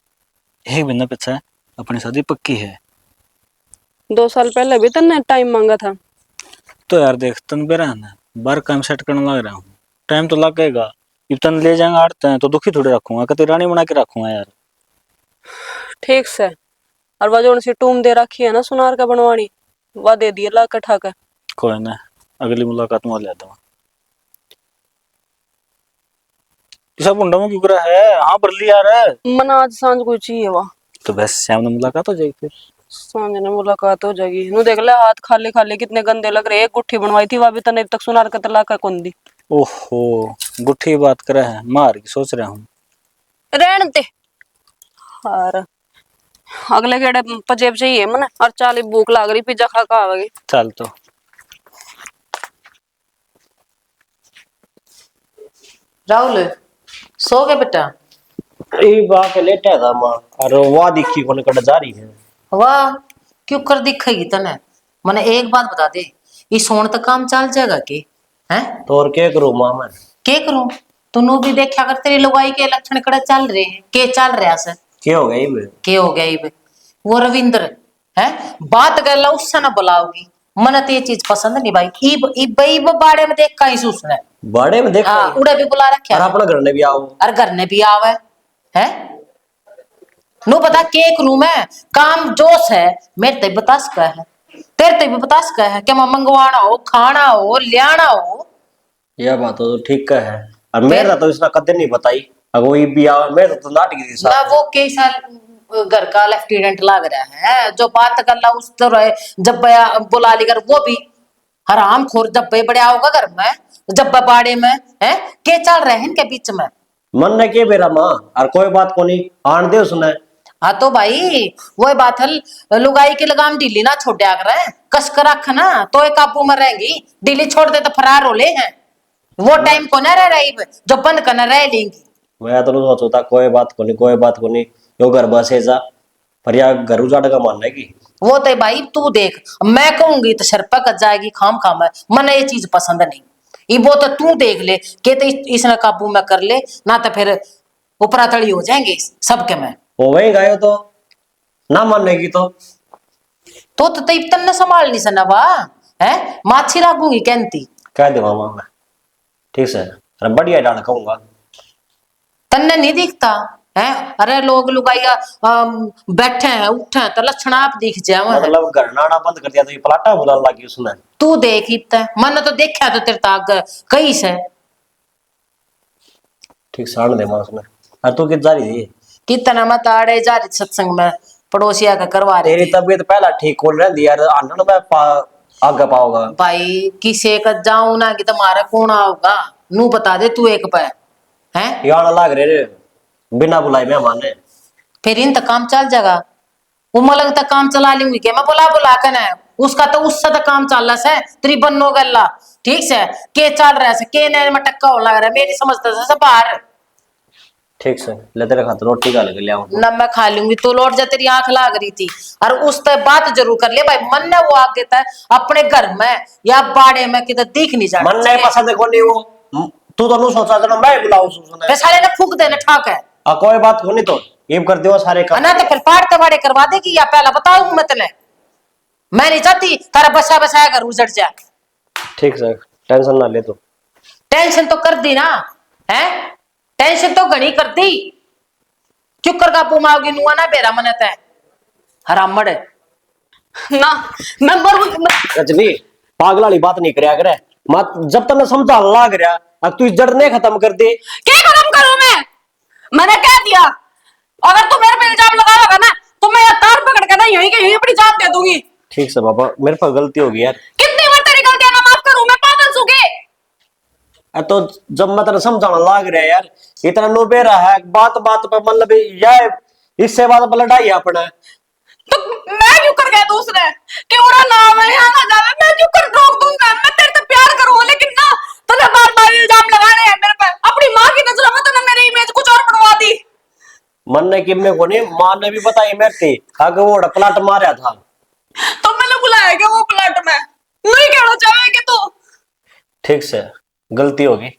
Speaker 8: 1 महीना पीछे अपनी शादी पक्की है।
Speaker 1: 2 साल पहले भी तन्ने टाइम मांगा था।
Speaker 8: तो यार देख तन बेरा है बार काम सेट करने लग रहा हूँ, टाइम तो लगेगा। ये तन ले जाएंगे आड़ते हैं तो दुखी थोड़े रखूंगा, कते रानी बना के रखूंगा यार।
Speaker 1: ठीक से और वह जो सी टूम दे रखी है ना सुनार का बनवानी, वह दे दिए ला कठा का।
Speaker 8: कोई ना अगली मुलाकात में ले दूंगा। सब मुंडा में क्यों करा है? हाँ पर लिया यार
Speaker 1: मन आज सांझ को चाहिए वह
Speaker 8: तो बस शाम में मुलाकात हो जाएगी। फिर
Speaker 1: सांझ ने मुलाकात हो जाएगी। नू देख ले हाथ खाली खाली कितने गंदे लग रहे। एक गुट्ठी बनवाई थी वह भी तने तक सुनार का तला का कौन दी।
Speaker 8: ओहो गुट्ठी बात करे है, मार की सोच रहा हूँ
Speaker 1: रहन ते और अगले गेड़े पजेब चाहिए मन और 40 भूख लाग रही, पिज्जा खा का आवेगी।
Speaker 8: चल तो
Speaker 3: राहुल सो गए बेटा?
Speaker 5: ये बात लेटा था मां और वाह दिखी कोने कट जा रही है।
Speaker 3: वाह क्यों कर दिखेगी तने? मैंने एक बात बता दे, ये सोन तक काम चल जाएगा के हैं?
Speaker 5: तो और क्या करूं मां मैं?
Speaker 3: क्या करूं? तूने भी देखा कर तेरी लुगाई के लक्षण कड़े चल रहे हैं के चल रहा से
Speaker 5: क्या हो गया ये?
Speaker 3: के हो गया ये वो रविंद्र है बात कर ला उससे ना बुलाओगी मन तो ये चीज पसंद नहीं भाई इब बाड़े में देख कहीं उसने
Speaker 5: बाड़े में देख
Speaker 3: हाँ उड़े भी बुला रखे
Speaker 5: और अपना घर ने भी आओ।
Speaker 3: अरे घर ने भी आवे है नो बता केक रूम है काम जोश है मेरे ते बता सका है तेरे ते भी बता सका है क्या मंगवाना हो खाना हो लियाना हो
Speaker 5: यह बात तो ठीक का है और मेरा तो इसना कदर नहीं बताई अगर वो भी आओ मेरा तो नाटक थी
Speaker 3: ना
Speaker 5: साहब।
Speaker 3: वो कई साल घर का लेफ्टिनेंट लग रहा है जो बात कर ला उस तरह जब बुला ली कर वो भी हराम खोर जब बड़े आओगा घर में जब बाड़े में है के चल रहे हैं इनके बीच में
Speaker 5: मन ने के बेरा माँ और कोई बात को नहीं आन दे उसने।
Speaker 3: हाँ तो भाई वो बात है लुगाई की लगाम ढीली ना छोड़ा कर कस कर रख ना तो एक काबू में रहेंगी ढीली छोड़ दे तो फरार हो ले हैं वो टाइम को ना रह रही जो बंद करना रह लेंगी।
Speaker 5: मैं तो सोचता कोई बात को नहीं कोई बात को नहीं यो घर बसे जा पर यार घर उजाड़ का मानना है कि
Speaker 3: वो तो भाई तू देख मैं कहूंगी तो सर पक जाएगी खाम खाम है मन ये चीज पसंद नहीं ये वो तो तू देख ले के तो इसने काबू में कर ले ना तो फिर ऊपरा तड़ी हो जाएंगे सबके में
Speaker 5: हो वही गायो तो ना मानने की
Speaker 3: तो तन्ने संभाल नहीं सना बा है माछी लागूंगी कहती
Speaker 5: कह दे मामा मैं ठीक है अरे बढ़िया डाल कहूंगा
Speaker 3: तन्ने नहीं दिखता है अरे लोग लुगाइया बैठे हैं उठे हैं तो लक्षण आप दिख जाए
Speaker 5: मतलब घर नाना बंद कर दिया तो ये पलाटा बुला लगी उसने।
Speaker 3: तू देख इतना मन तो देखा तो तेरे ताक कहीं से
Speaker 5: ठीक साड़ दे मां उसने और तू कित जा रही थी
Speaker 3: कितना मत आड़े जा रही सत्संग में पड़ोसिया का करवा रही
Speaker 5: तेरी
Speaker 3: थी।
Speaker 5: तबीयत पहला ठीक हो रही यार आनंद में आगे पाओगा
Speaker 3: भाई किसे का जाऊं ना कि तुम्हारा कौन आओगा नू बता दे तू एक पे हैं
Speaker 5: यार लाग रहे बिना बुलाए मेहमान ने
Speaker 3: फिर इन तक काम चल जाएगा वो मलंग तक काम चला लूंगी के मैं बुला कर ना उसका तो उससे तक काम चल रहा है तेरी बन्नो गल्ला ठीक से के चल रहा है के ने में टक्का हो लग रहा है मेरी समझता से बाहर
Speaker 5: ठीक से ले तेरे खाते रोटी का लग लिया
Speaker 3: न मैं खा लूंगी तू लौट जा तेरी आंख लाग रही थी और उस तक बात जरूर कर ले भाई मन ने वो आग देता है अपने घर में या बाड़े में किधर दिख नहीं जाता
Speaker 5: मन नहीं पसंद को नहीं वो तू तो नहीं सोचा था मैं बुलाऊं उसने
Speaker 3: साले ने फूक देने ठाक है
Speaker 5: कोई बात हो नहीं तो ये कर दियो सारे काम
Speaker 3: ना तो फिर पाड़ते वाड़े करवा देगी या पहला बताऊं मैं तने मैं नहीं चाहती तारा बसा बसाया घर उजड़ जा
Speaker 5: ठीक सर टेंशन ना ले तू
Speaker 3: टेंशन तो कर दी ना है टेंशन तो घनी कर दी चुप कर का पुमाओगी नुआ ना बेरा मनत है हरामड़
Speaker 1: ना मैं
Speaker 5: रजनी पागल वाली बात नहीं करया करे मत जब तक मैं समझा लाग रहा अब तू जड़ने खत्म कर दे
Speaker 1: क्या खत्म करूं मैंने कह दिया अगर तू मेरे पे इल्जाम लगाएगा ना तो मैं तार पकड़ के ना यहीं के यहीं अपनी जान दे दूंगी।
Speaker 5: ठीक से बाबा मेरे पर गलती होगी यार
Speaker 1: कितनी बार तेरी गलतियां ना माफ करूं मैं पागल सूखे
Speaker 5: तो जब मैं तेरे समझाना लाग रहा यार इतना नुबेरा है बात बात पे मतलब यह इससे बात पर लड़ाई अपना
Speaker 1: तो मैं क्यों कर गया दूसरे कि उड़ा नाम है यहाँ ना जावे मैं क्यों कर रोक दूंगा मैं तेरे से प्यार करूं लेकिन ना तूने बार बार इल्जाम लगाने हैं मेरे पे अपनी माँ की नजरों में तूने मेरी इमेज कुछ और बनवा दी।
Speaker 5: मन ने कि मेरे को नहीं माँ ने भी बताई मेरे थी आगे वो प्लाट मारा था
Speaker 1: तो मैंने बुलाया क्या वो प्लाट में नहीं कहना चाहेगी तू
Speaker 5: ठीक से गलती होगी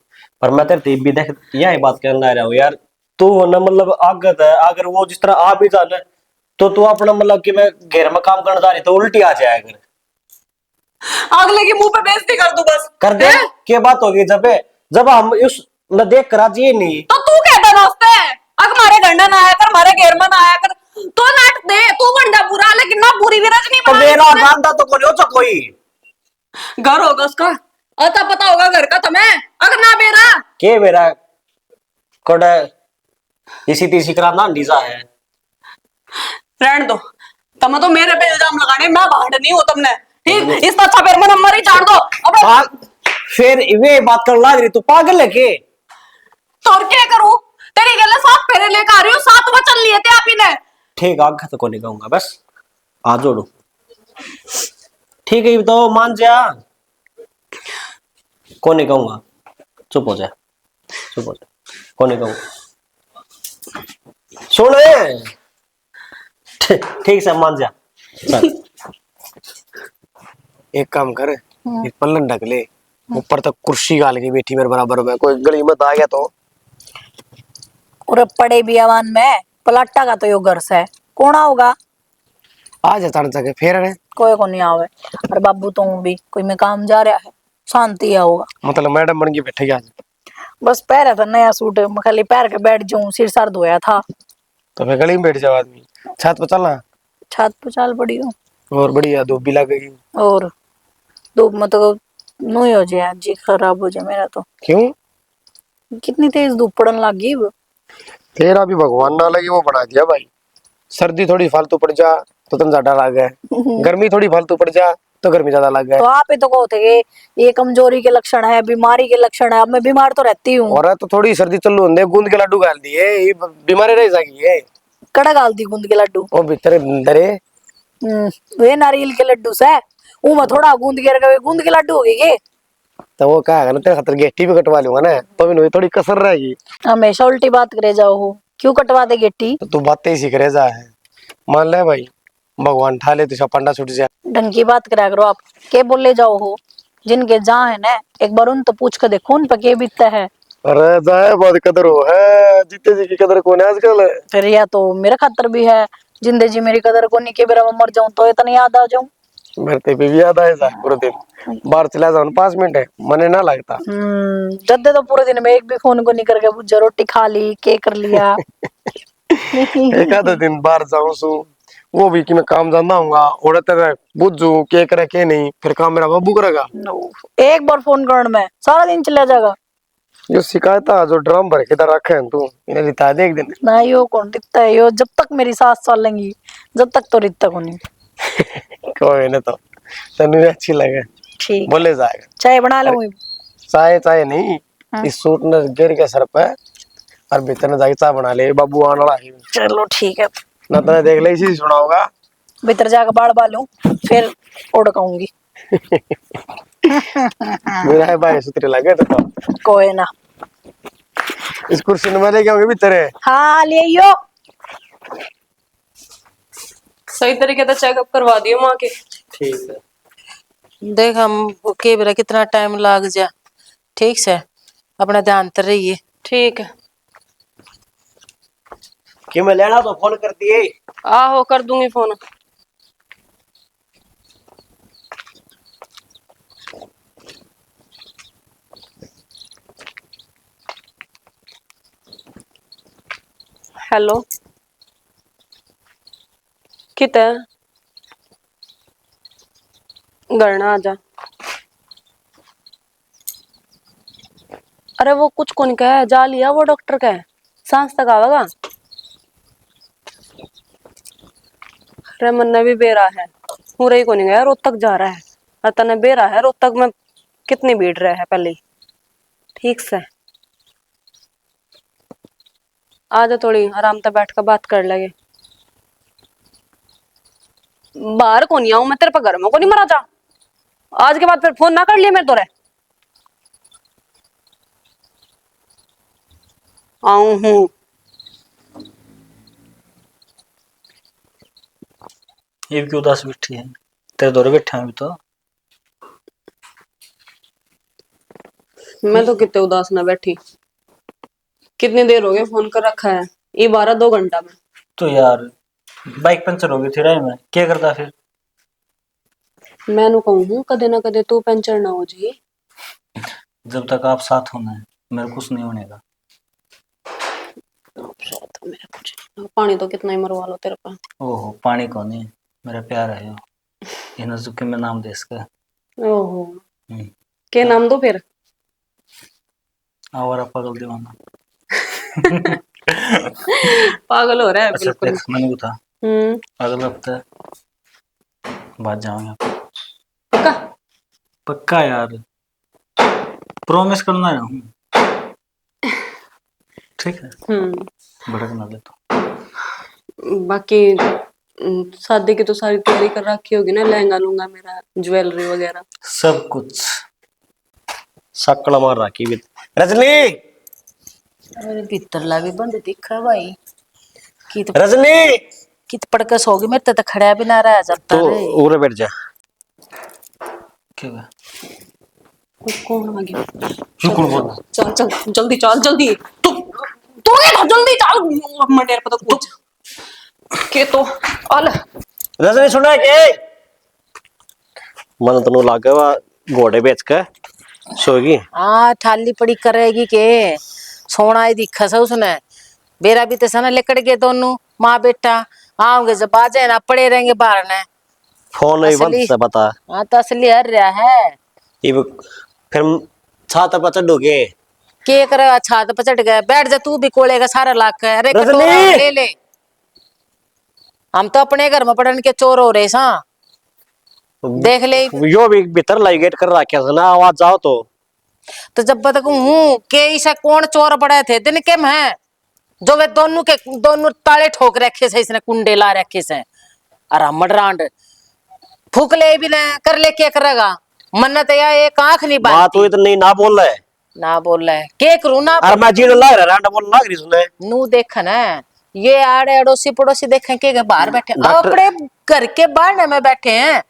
Speaker 5: पर मैं तेरे भी देख यही बात कहना रहा हूँ यार तू ना मतलब आगत है अगर वो जिस तरह आ भी जाना तो तू अपना मतलब कि मैं घेर में काम करना चाह रही तो उल्टी आ जाए अगर
Speaker 1: अगले के मुंह पे बेइज्जती कर दूं बस
Speaker 5: कर दे क्या बात होगी जब हम उस न देख कर आज ये नहीं
Speaker 1: तो तू कहता दोस्ते अगर हमारे घर ना आया कर हमारे घेर में ना आया कर तो नाट दे तू बंदा बुरा लेकिन ना बुरी भी रजनी
Speaker 5: तो
Speaker 1: बना
Speaker 5: मेरा गांधा तो कोई हो तो कोई
Speaker 1: घर होगा उसका अता पता होगा घर का तुम्हें अगर ना मेरा
Speaker 5: के मेरा कोड़ा इसी तीसी करा ना डीजा है
Speaker 1: रहने दो तुम तो मेरे पे इल्जाम लगाने मैं बाहर नहीं हूं तुमने ठीक इस अच्छा फिर मैं नंबर ही जान दो अब
Speaker 5: फिर वे बात कर लाग रही तू पागल है के
Speaker 1: तो और क्या करूं तेरी गले साथ फेरे लेकर आ रही हूं साथ वचन लिए थे आप ही ने
Speaker 5: ठीक आग तो को नहीं कहूंगा बस आ जोड़ो ठीक है तो मान जा को नहीं कहूंगा चुप हो जा को नहीं कहूंगा सुन ठीक से मान जा चल
Speaker 4: एक काम कर एक पल्लन ढक ले ऊपर तक कुर्सी गाल के बैठी मेरे बराबर में कोई गली में आ गया तो
Speaker 2: और पड़े भी आवान में पलाटा का तो यो घर से कौन आओगा?
Speaker 4: आज अचानक से फिर रहे
Speaker 2: कोई को नहीं आवे। और बाबू तो भी कोई में काम जा रहा है, शांति आओगा।
Speaker 4: मतलब मैडम बन के बैठेगी आज।
Speaker 2: बस पहरा था नया सूट, मैं खाली पैर के बैठ जाऊं, सिर सर धोया था।
Speaker 4: तो फिर गली में बैठ जाओ आदमी, छत पर चलना।
Speaker 2: छत पे चाल पड़ी हूँ।
Speaker 4: और बढ़िया धूप भी लग गई।
Speaker 2: और धूप में तो नू ही हो जाए, जी खराब हो जाए मेरा तो।
Speaker 4: क्यों?
Speaker 2: कितनी तेज धूप पड़न लग गई वो।
Speaker 4: तेरा भी भगवान ना लगे वो बना दिया भाई। सर्दी थोड़ी फालतू पड़ जा तो तुम ज्यादा लग गए, गर्मी थोड़ी फालतू पड़ जा तो गर्मी ज्यादा लग गए।
Speaker 2: तो आप ही तो कहते कि ये कमजोरी के लक्षण है, बीमारी के लक्षण है। अब मैं बीमार तो रहती हूँ।
Speaker 4: और तो थोड़ी सर्दी चलू होंगे गूंद के लड्डू गाल दिए, ये बीमारी रह जाएगी ये।
Speaker 2: कड़ा गाल दी गूंद के लड्डू।
Speaker 4: ओ भीतर डरे
Speaker 2: वे नारियल के लड्डू से वो मैं थोड़ा गूंद के रखे, गूंद के लड्डू हो गए के।
Speaker 4: तो वो क्या है ना, तेरे खातर गेट्टी भी कटवा लूंगा ना, तो भी थोड़ी कसर रहेगी।
Speaker 2: हमेशा उल्टी बात करे जाओ हो, क्यों कटवा दे गेटी?
Speaker 4: तो तू बातें ही सीख रहे जा है। मान ले भाई, भगवान ठा ले तो पंडा छूट जाए।
Speaker 2: ढंग की बात करा करो आप। के बोले जाओ हो जिनके जहाँ है ना, एक बार उन तो पूछ कर देखो उन पर के बीतता है।
Speaker 4: अरे जाए बहुत कदर हो है, जीते जी की कदर कौन है आजकल।
Speaker 2: फिर या तो मेरे खातर भी है, जिंदे जी मेरी कदर को नहीं के बेरा मैं मर जाऊं तो इतना याद आ जाऊं।
Speaker 4: मेरे पे भी याद आए जा पूरे दिन। बाहर चला जाओ 5 मिनट है मने ना लगता।
Speaker 2: जद्दे तो पूरे दिन में एक भी फोन को नहीं करके पूछा रोटी खा ली के कर लिया।
Speaker 4: एक आधा दिन बाहर जाऊं सु वो भी कि मैं काम जाना हूँगा और तेरे बुझू के करे के नहीं, फिर काम मेरा बाबू करेगा।
Speaker 2: एक बार फोन करने में सारा दिन चला जाएगा।
Speaker 4: जो शिकायत जो ड्रम भर के इधर रखे हैं तू इन्हें रिता दे एक दिन।
Speaker 2: ना यो कौन रिश्ता है यो, जब तक मेरी सास चलेंगी जब तक तो रिश्ता को नहीं।
Speaker 4: कोई नहीं, तो तेन अच्छी लगे
Speaker 2: ठीक
Speaker 4: बोले जाएगा।
Speaker 2: चाय बना लो।
Speaker 4: चाय चाय नहीं, इस सूट ने गिर के सर पे और भीतर ने जाके चाय बना ले, बाबू आने वाला है।
Speaker 2: चलो ठीक है,
Speaker 4: ना तो देख ले इसी सुना होगा।
Speaker 2: भीतर जाकर बाल बालू फिर उड़काऊंगी।
Speaker 4: मेरा है भाई सुतरे लगे तो
Speaker 2: कोई ना,
Speaker 4: इस कुर्सी में लेके आऊंगे भीतर है।
Speaker 2: हाँ ले यो।
Speaker 1: सही तरीके से चेकअप करवा दियो माँ के।
Speaker 5: ठीक है।
Speaker 3: देख हम के बेरा कितना टाइम लग जा, ठीक से अपना ध्यान तर रहिए।
Speaker 1: ठीक है।
Speaker 5: कि मैं लेना तो फोन कर दिए।
Speaker 1: आहो कर दूंगी फोन। हेलो किते गणना आजा। अरे वो कुछ को नहीं कहे, जा लिया वो डॉक्टर का, सांस तक आवेगा। अरे मन्ना भी बेरा है, पूरा ही को नहीं गया, रोहतक जा रहा है। अतने बेरा है, रोहतक में कितनी भीड़ रहे है पहले। ठीक से आजा, थोड़ी आराम से बैठ कर बात कर लगे। बाहर को नहीं आऊं मैं, तेरे पर घर में को नहीं मरा जा। आज के बाद फिर फोन ना कर लिए मेरे तो आऊं हूं।
Speaker 8: ये भी क्यों उदास बैठी है? तेरे दौरे बैठे हैं अभी तो।
Speaker 1: मैं तो कितने उदास ना बैठी, कितनी देर हो गई फोन कर रखा है, ये 12-2 घंटा में।
Speaker 8: तो यार बाइक पंचर हो गई थी राय में, क्या करता फिर?
Speaker 1: मैं नु कहूं हूं कदे ना कदे तू पंचर ना हो जी।
Speaker 8: जब तक आप साथ होना है मेरे कुछ नहीं होने का।
Speaker 1: पानी तो कितना ही मरवा लो तेरे पास।
Speaker 8: ओहो पानी को नहीं, मेरा प्यार है ये नजुके में नाम दे इसका।
Speaker 1: ओहो के नाम दो फिर?
Speaker 8: आवारा पागल दीवाना।
Speaker 1: पागल हो रहा है
Speaker 8: अच्छा
Speaker 1: बिल्कुल।
Speaker 8: देख मैंने बता अगले हफ्ते बात जाऊंगा।
Speaker 1: पक्का?
Speaker 8: पक्का यार, प्रॉमिस करना है। ठीक है भड़क ना दे तो।
Speaker 1: बाकी शादी की तो सारी तैयारी कर रखी होगी ना, लहंगा लूंगा मेरा, ज्वेलरी वगैरह
Speaker 8: सब कुछ
Speaker 5: शक्ल मार रखी भी। रजनी
Speaker 3: मेरे भीतर लागे बंद दिख रहा भाई। कित
Speaker 5: रजनी
Speaker 3: कित पड़कस होगी, मेरे तो खड़ा भी ना रहा जाता
Speaker 5: तो
Speaker 3: रे।
Speaker 5: उरे बैठ जा।
Speaker 8: क्या हुआ?
Speaker 1: कौन आ गया?
Speaker 8: क्यों कौन बोल रहा?
Speaker 1: चल चल जल्दी, चल जल्दी। तू ये तो जल्दी चल मंडेर पे तो कुछ के तो अल
Speaker 5: रजनी सुना है के मन तनु लागे वा घोड़े बेच के सोगी।
Speaker 3: हाँ ठाली पड़ी करेगी के सोना ही दिखा सा उसने। बेरा भी तो सना लेकड़ के दोनों माँ बेटा आओगे जब आ जाए ना पड़े रहेंगे बाहर ने।
Speaker 5: फोन नहीं बंद से बता।
Speaker 3: हाँ तो असली हर रहा है।
Speaker 5: ये फिर छात पर चढ़ोगे
Speaker 3: के करेगा छात पर चढ़ गया बैठ जा तू भी कोलेगा सारा लाख है। अरे
Speaker 5: रजनी!
Speaker 3: कटोरा ले ले हम तो अपने घर में पड़न के चोर हो रहे सा देख ले।
Speaker 5: यो भी भीतर लाई गेट कर रखा था ना आवाज जाओ
Speaker 3: तो जब तक हूँ के इसे कौन चोर पड़े थे दिन के में जो वे दोनों ताले ठोक रखे से इसने कुंडे ला रखे से। अरे मडरांड फूक ले भी ना कर ले क्या करेगा मन्नत या एक आंख नहीं
Speaker 5: बात
Speaker 3: बात
Speaker 5: तो इतनी ना बोल रहा है।
Speaker 3: ना बोल रहा है के करूँ ना
Speaker 5: अरे मैं जीने लग रहा है बोल लग रही सुने
Speaker 3: नू देखा ना ये आड़े अड़ोसी पड़ोसी देखे के बाहर बैठे
Speaker 5: डॉक्टर-
Speaker 3: अपने घर के बाहर में बैठे हैं।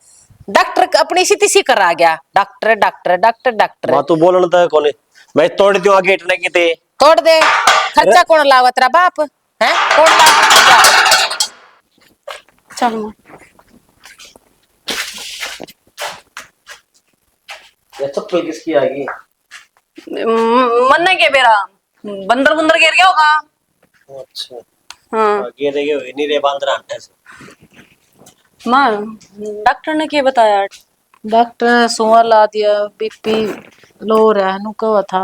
Speaker 3: डॉक्टर अपनी सी तिसी कर आ गया डॉक्टर डॉक्टर डॉक्टर डॉक्टर
Speaker 5: बात तू बोलना था कौन मैं तोड़ दूंगा गेट ने की ते
Speaker 3: तोड़ दे खर्चा कौन लावा तेरा बाप है कौन लावा
Speaker 1: चल मां
Speaker 5: ये चप्पल किसकी आएगी
Speaker 1: मन के बेरा बंदर बुंदर गिर गया होगा।
Speaker 5: अच्छा
Speaker 1: हाँ
Speaker 5: आगे देगे नहीं रे बांध रहा है
Speaker 1: मां डॉक्टर ने क्या बताया?
Speaker 3: डॉक्टर ने सुआ ला दिया बीपी लो रहा नु कहा था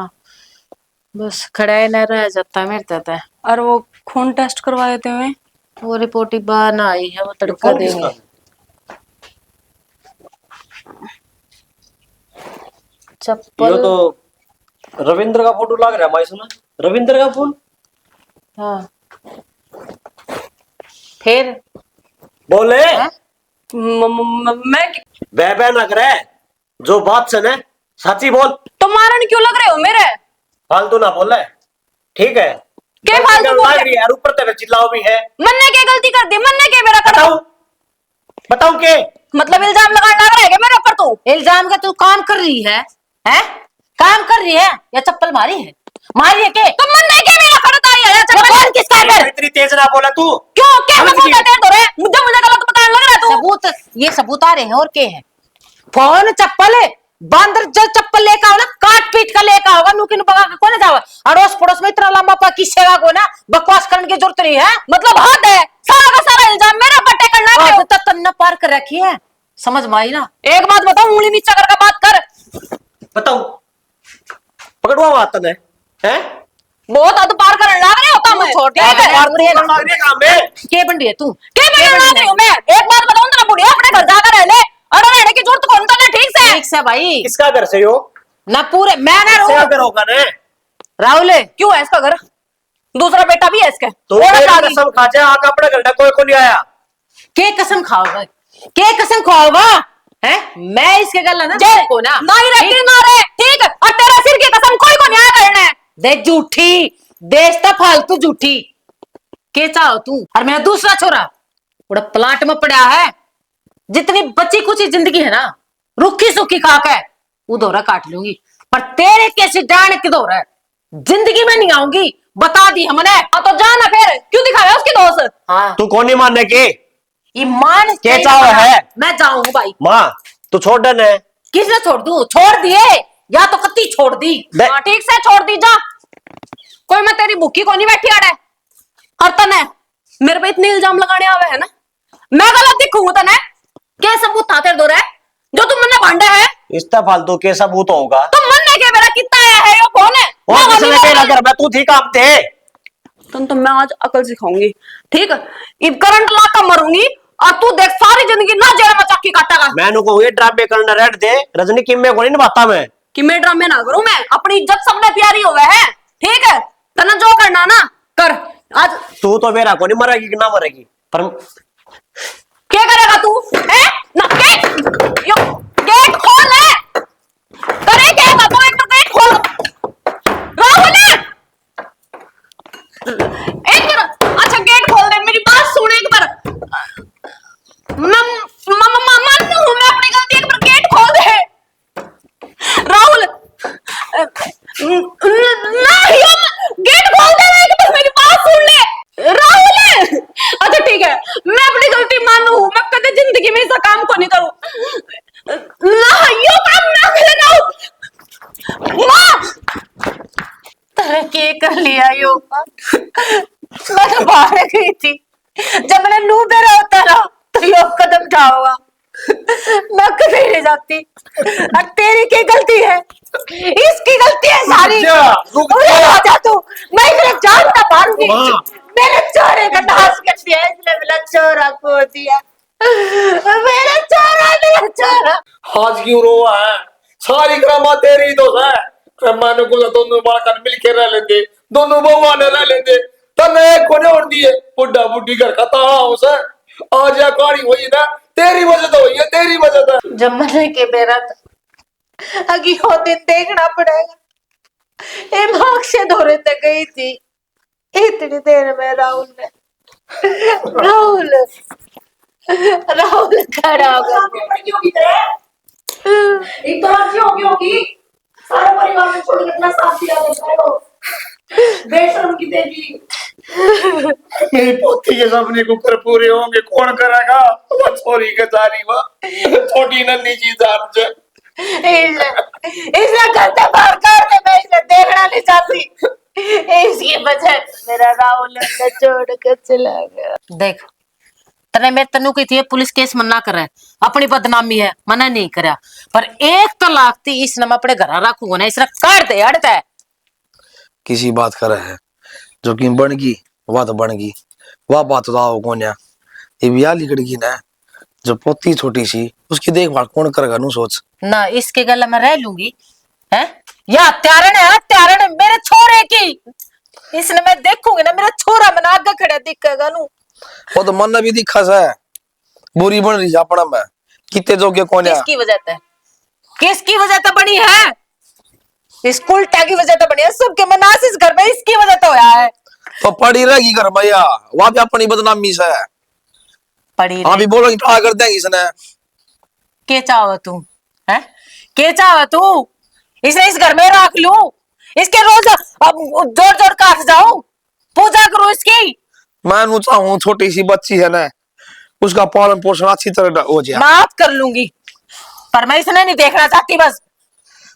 Speaker 3: बस खड़ा ही न रह जाता मेरे तक
Speaker 1: और वो खून टेस्ट करवाए थे वे
Speaker 3: वो रिपोर्ट ही बाहर ना आई है वो तड़का
Speaker 5: कौन किसका?
Speaker 3: देंगे चप्पल
Speaker 5: यो तो रविंद्र का फोटो लग रहा है मैं सुना रविंद्र का फोन
Speaker 3: हाँ फिर
Speaker 5: बोले
Speaker 1: मैं
Speaker 5: बह ना करे जो बात से ना सच्ची बोल
Speaker 1: तो मारन क्यों लग रहे हो मेरे?
Speaker 5: फालतू ना बोले ठीक है
Speaker 1: क्या फालतू
Speaker 5: गलती
Speaker 1: बोल
Speaker 5: लग
Speaker 1: रहे?
Speaker 5: रही है और ऊपर तेरे चिल्लाओ भी है
Speaker 1: मन ने क्या गलती कर दी? मन ने क्या मेरा कर
Speaker 5: बताओ बताओ के
Speaker 1: मतलब इल्जाम लगाने लग रहा है क्या मेरे ऊपर तू?
Speaker 3: इल्जाम का तू काम कर रही है काम कर रही है या चप्पल मारी है के
Speaker 1: तो मन ने क्या मेरा करता है या चप्पल
Speaker 3: कौन किसका कर
Speaker 5: इतनी तेज ना बोला तू
Speaker 1: क्यों क्या
Speaker 5: समझ
Speaker 1: सबूत
Speaker 5: गई।
Speaker 1: देते हो रे? मुझे गलत बताने लग रहा है तू।
Speaker 3: सबूत ये सबूत आ रहे हैं और के है फोन चप्पल है बंदर जब चप्पल लेकर आओ ना काट पीट कर लेकर आओगा नुकिन बगा के कौन जाओ अड़ोस पड़ोस में इतना लंबा पा सेवा को ना बकवास करने की जरूरत नहीं है।
Speaker 1: मतलब हद है सारा का सारा इल्जाम मेरे ऊपर टेकन लग रहे हो।
Speaker 3: तो तन्ना पार कर रखी है समझ में आई ना।
Speaker 1: एक बात बताऊं उंगली नीचे करके बात कर।
Speaker 5: बताओ पकड़वा बात तने हैं
Speaker 1: बहुत हद पार करने लग रहे हो तुम।
Speaker 3: छोड़ दे,
Speaker 1: ठीक है?
Speaker 3: पार
Speaker 5: तू करना लग रही है काम में
Speaker 3: के बन रही है तू
Speaker 1: क्या मैं लग रही हूं मैं? एक बात बताऊं तेरा बुढ़िया अपने घर जाकर रह ले और रहने की जरूरत कौन करना ठीक से?
Speaker 3: ठीक से भाई
Speaker 5: किसका घर से हो
Speaker 3: ना पूरे मैं ना
Speaker 5: क्या
Speaker 3: रहूं
Speaker 5: घर होगा ने
Speaker 3: राहुल
Speaker 1: क्यों है इसका घर? दूसरा बेटा भी है इसका।
Speaker 5: तो
Speaker 1: और
Speaker 5: मेरी
Speaker 1: शादी।
Speaker 5: कसम खा जा आका अपने घर ना कोई को नहीं आया
Speaker 3: के कसम खाओगा के कसम खाओगा है मैं इसके गल ना
Speaker 1: जय
Speaker 3: को ना
Speaker 1: नहीं रहती ना रे ठीक है? और तेरा सिर की कसम कोई को न्याय करना है।
Speaker 3: देख झूठी देशता फालतू झूठी के चाहो तू और मेरा दूसरा छोरा बड़ा प्लाट में पड़ा है जितनी बची कुछ जिंदगी है ना रुखी सुखी खा के उधोरा काट लूंगी पर तेरे कैसे डांड की दौरा जिंदगी में नहीं आऊंगी बता दी हमने।
Speaker 1: हाँ तो जाना फिर क्यों दिखाया उसकी दोस्त?
Speaker 3: हाँ
Speaker 5: तू कौन नहीं मानने की
Speaker 3: ईमान
Speaker 5: के
Speaker 3: से
Speaker 5: चाव है?
Speaker 3: मैं जाऊंगा भाई
Speaker 5: माँ तू छोड़ देने
Speaker 3: किसने छोड़ दूं छोड़ दिए या तो कत्ती छोड़ दी
Speaker 5: दे-
Speaker 1: हाँ ठीक से छोड़ दी जा। कोई मैं तेरी भूखी को नहीं बैठी आड़े और तने मेरे पे इतने इल्जाम लगाने आवे है ना मैं गलत दिखूंगा तने क्या सबूत था तेरे दो रे जो तुम मन्ने भांडे है?
Speaker 5: इतना फालतू के सबूत होगा
Speaker 1: तुम मन्ने के मेरा कितना आया है यो कौन है?
Speaker 5: और
Speaker 1: मैं
Speaker 5: किसने
Speaker 1: वाली
Speaker 5: तेरा
Speaker 1: वाली-
Speaker 5: घर में तू थी काम थे
Speaker 1: तो मैं आज अकल सिखाऊंगी ठीक है? इब करंट ला कर मरूंगी और तू देख सारी जिंदगी ना जेल में चक्की काटेगा।
Speaker 5: मैंने को ये ड्रामे करना रेड दे रजनी किम में को नहीं बाता मैं
Speaker 1: कि मैं ड्रामे ना करूं मैं अपनी इज्जत सबने प्यारी हो गए है ठीक है? तना जो करना ना कर आज।
Speaker 5: तू तो मेरा को नहीं मरेगी कि ना मरेगी पर
Speaker 1: क्या करेगा तू है ना? गेट खोल है करे क्या बाबू एक तो गेट खोल राहुल एक बार अच्छा गेट खोल दे मेरी बात सुन एक बार मन हूं मैं अपनी गलती एक बार गेट खोल दे राहुल नहीं गेट खोल दे एक बार मेरी
Speaker 3: बाहर गई थी, जब मैंने नू मेरा होता ना तो ये कदम उठाओगा, मैं कभी नहीं जाती। और तेरी क्या गलती है? इसकी गलती है सारी। अरे राजा तू, मैं इसे जान ना मारूंगी। मेरे चोरे का नाश कर दिया, इसने मेरा चोरा खो दिया। मेरा चोरा।
Speaker 6: आज क्यों रोआ है? सारी ग्रामा तेरी तो है। मैंने को दोनों बालक मिल के रह लेते, दोनों बहुआ ने रह लेते, तब एक कोने उड़ दिए, बुढ़ा बुढ़ी घर का ताला उसे आज या कहानी हुई ना, तेरी वजह तो हुई है, तेरी वजह तो।
Speaker 3: जब मरने के बेरा अगी वो दिन देखना पड़ेगा। ये भाग से दौरे तक गई थी, इतनी देर में राहुल खड़ा होगा।
Speaker 2: एक तो राज्य होगी सारे परिवार में छोड़ के इतना साथ दिया देता है वो बेशरम की देवी।
Speaker 6: मेरी पोती के सपने कुकर पूरे होंगे, कौन करेगा? वो छोरी के जारी वा छोटी नन्ही चीज जान से
Speaker 3: इसे घर से बाहर कर दे, मैं इसे देखना नहीं चाहती। इसकी वजह से मेरा राहुल ने छोड़ कर चला गया। देख तने मैं तनु की थी पुलिस केस मना कर है, अपनी बदनामी है, मना नहीं करा, पर एक तो लागती इसने मैं अपने घर रखूंगा ना, इसने काट दे अड़ता है।
Speaker 6: किसी बात कर रहे हैं जो कि बन गई वह तो बन गई, वह बात तो आओ कौन या ये ब्याह लिखड़ गई ना, जो पोती छोटी सी उसकी देखभाल कौन करेगा? नू सोच
Speaker 3: ना इसके गला में रह लूंगी है या त्यारण है मेरे छोरे की। इसने मैं देखूंगी ना, मेरा छोरा मना आगे खड़ा दिखेगा नू।
Speaker 6: वो तो मन भी दिखा सा बुरी बन रही है अपना में, कितने जो के कौन या
Speaker 3: किसकी वजह से बनी है? स्कूल टैग की वजह से बनी है, सबके मनास इस घर में इसकी वजह से होया है।
Speaker 6: तो पड़ी रहेगी घर भैया, वहां भी अपनी बदनामी से
Speaker 3: पड़ी
Speaker 6: अभी बोलोगी ट्राई कर देंगे इसने।
Speaker 3: के चाहो तू है? के चाहो तू? इसे इस घर में रख लूं, इसके रोज अब जोर जोर काट जाऊं, पूजा करूं इसकी।
Speaker 6: मैं नू चाहूं छोटी सी बच्ची है ना, उसका पालन पोषण अच्छी तरह हो जाए,
Speaker 3: माफ कर लूंगी, पर मैं इसने नहीं देखना चाहती बस।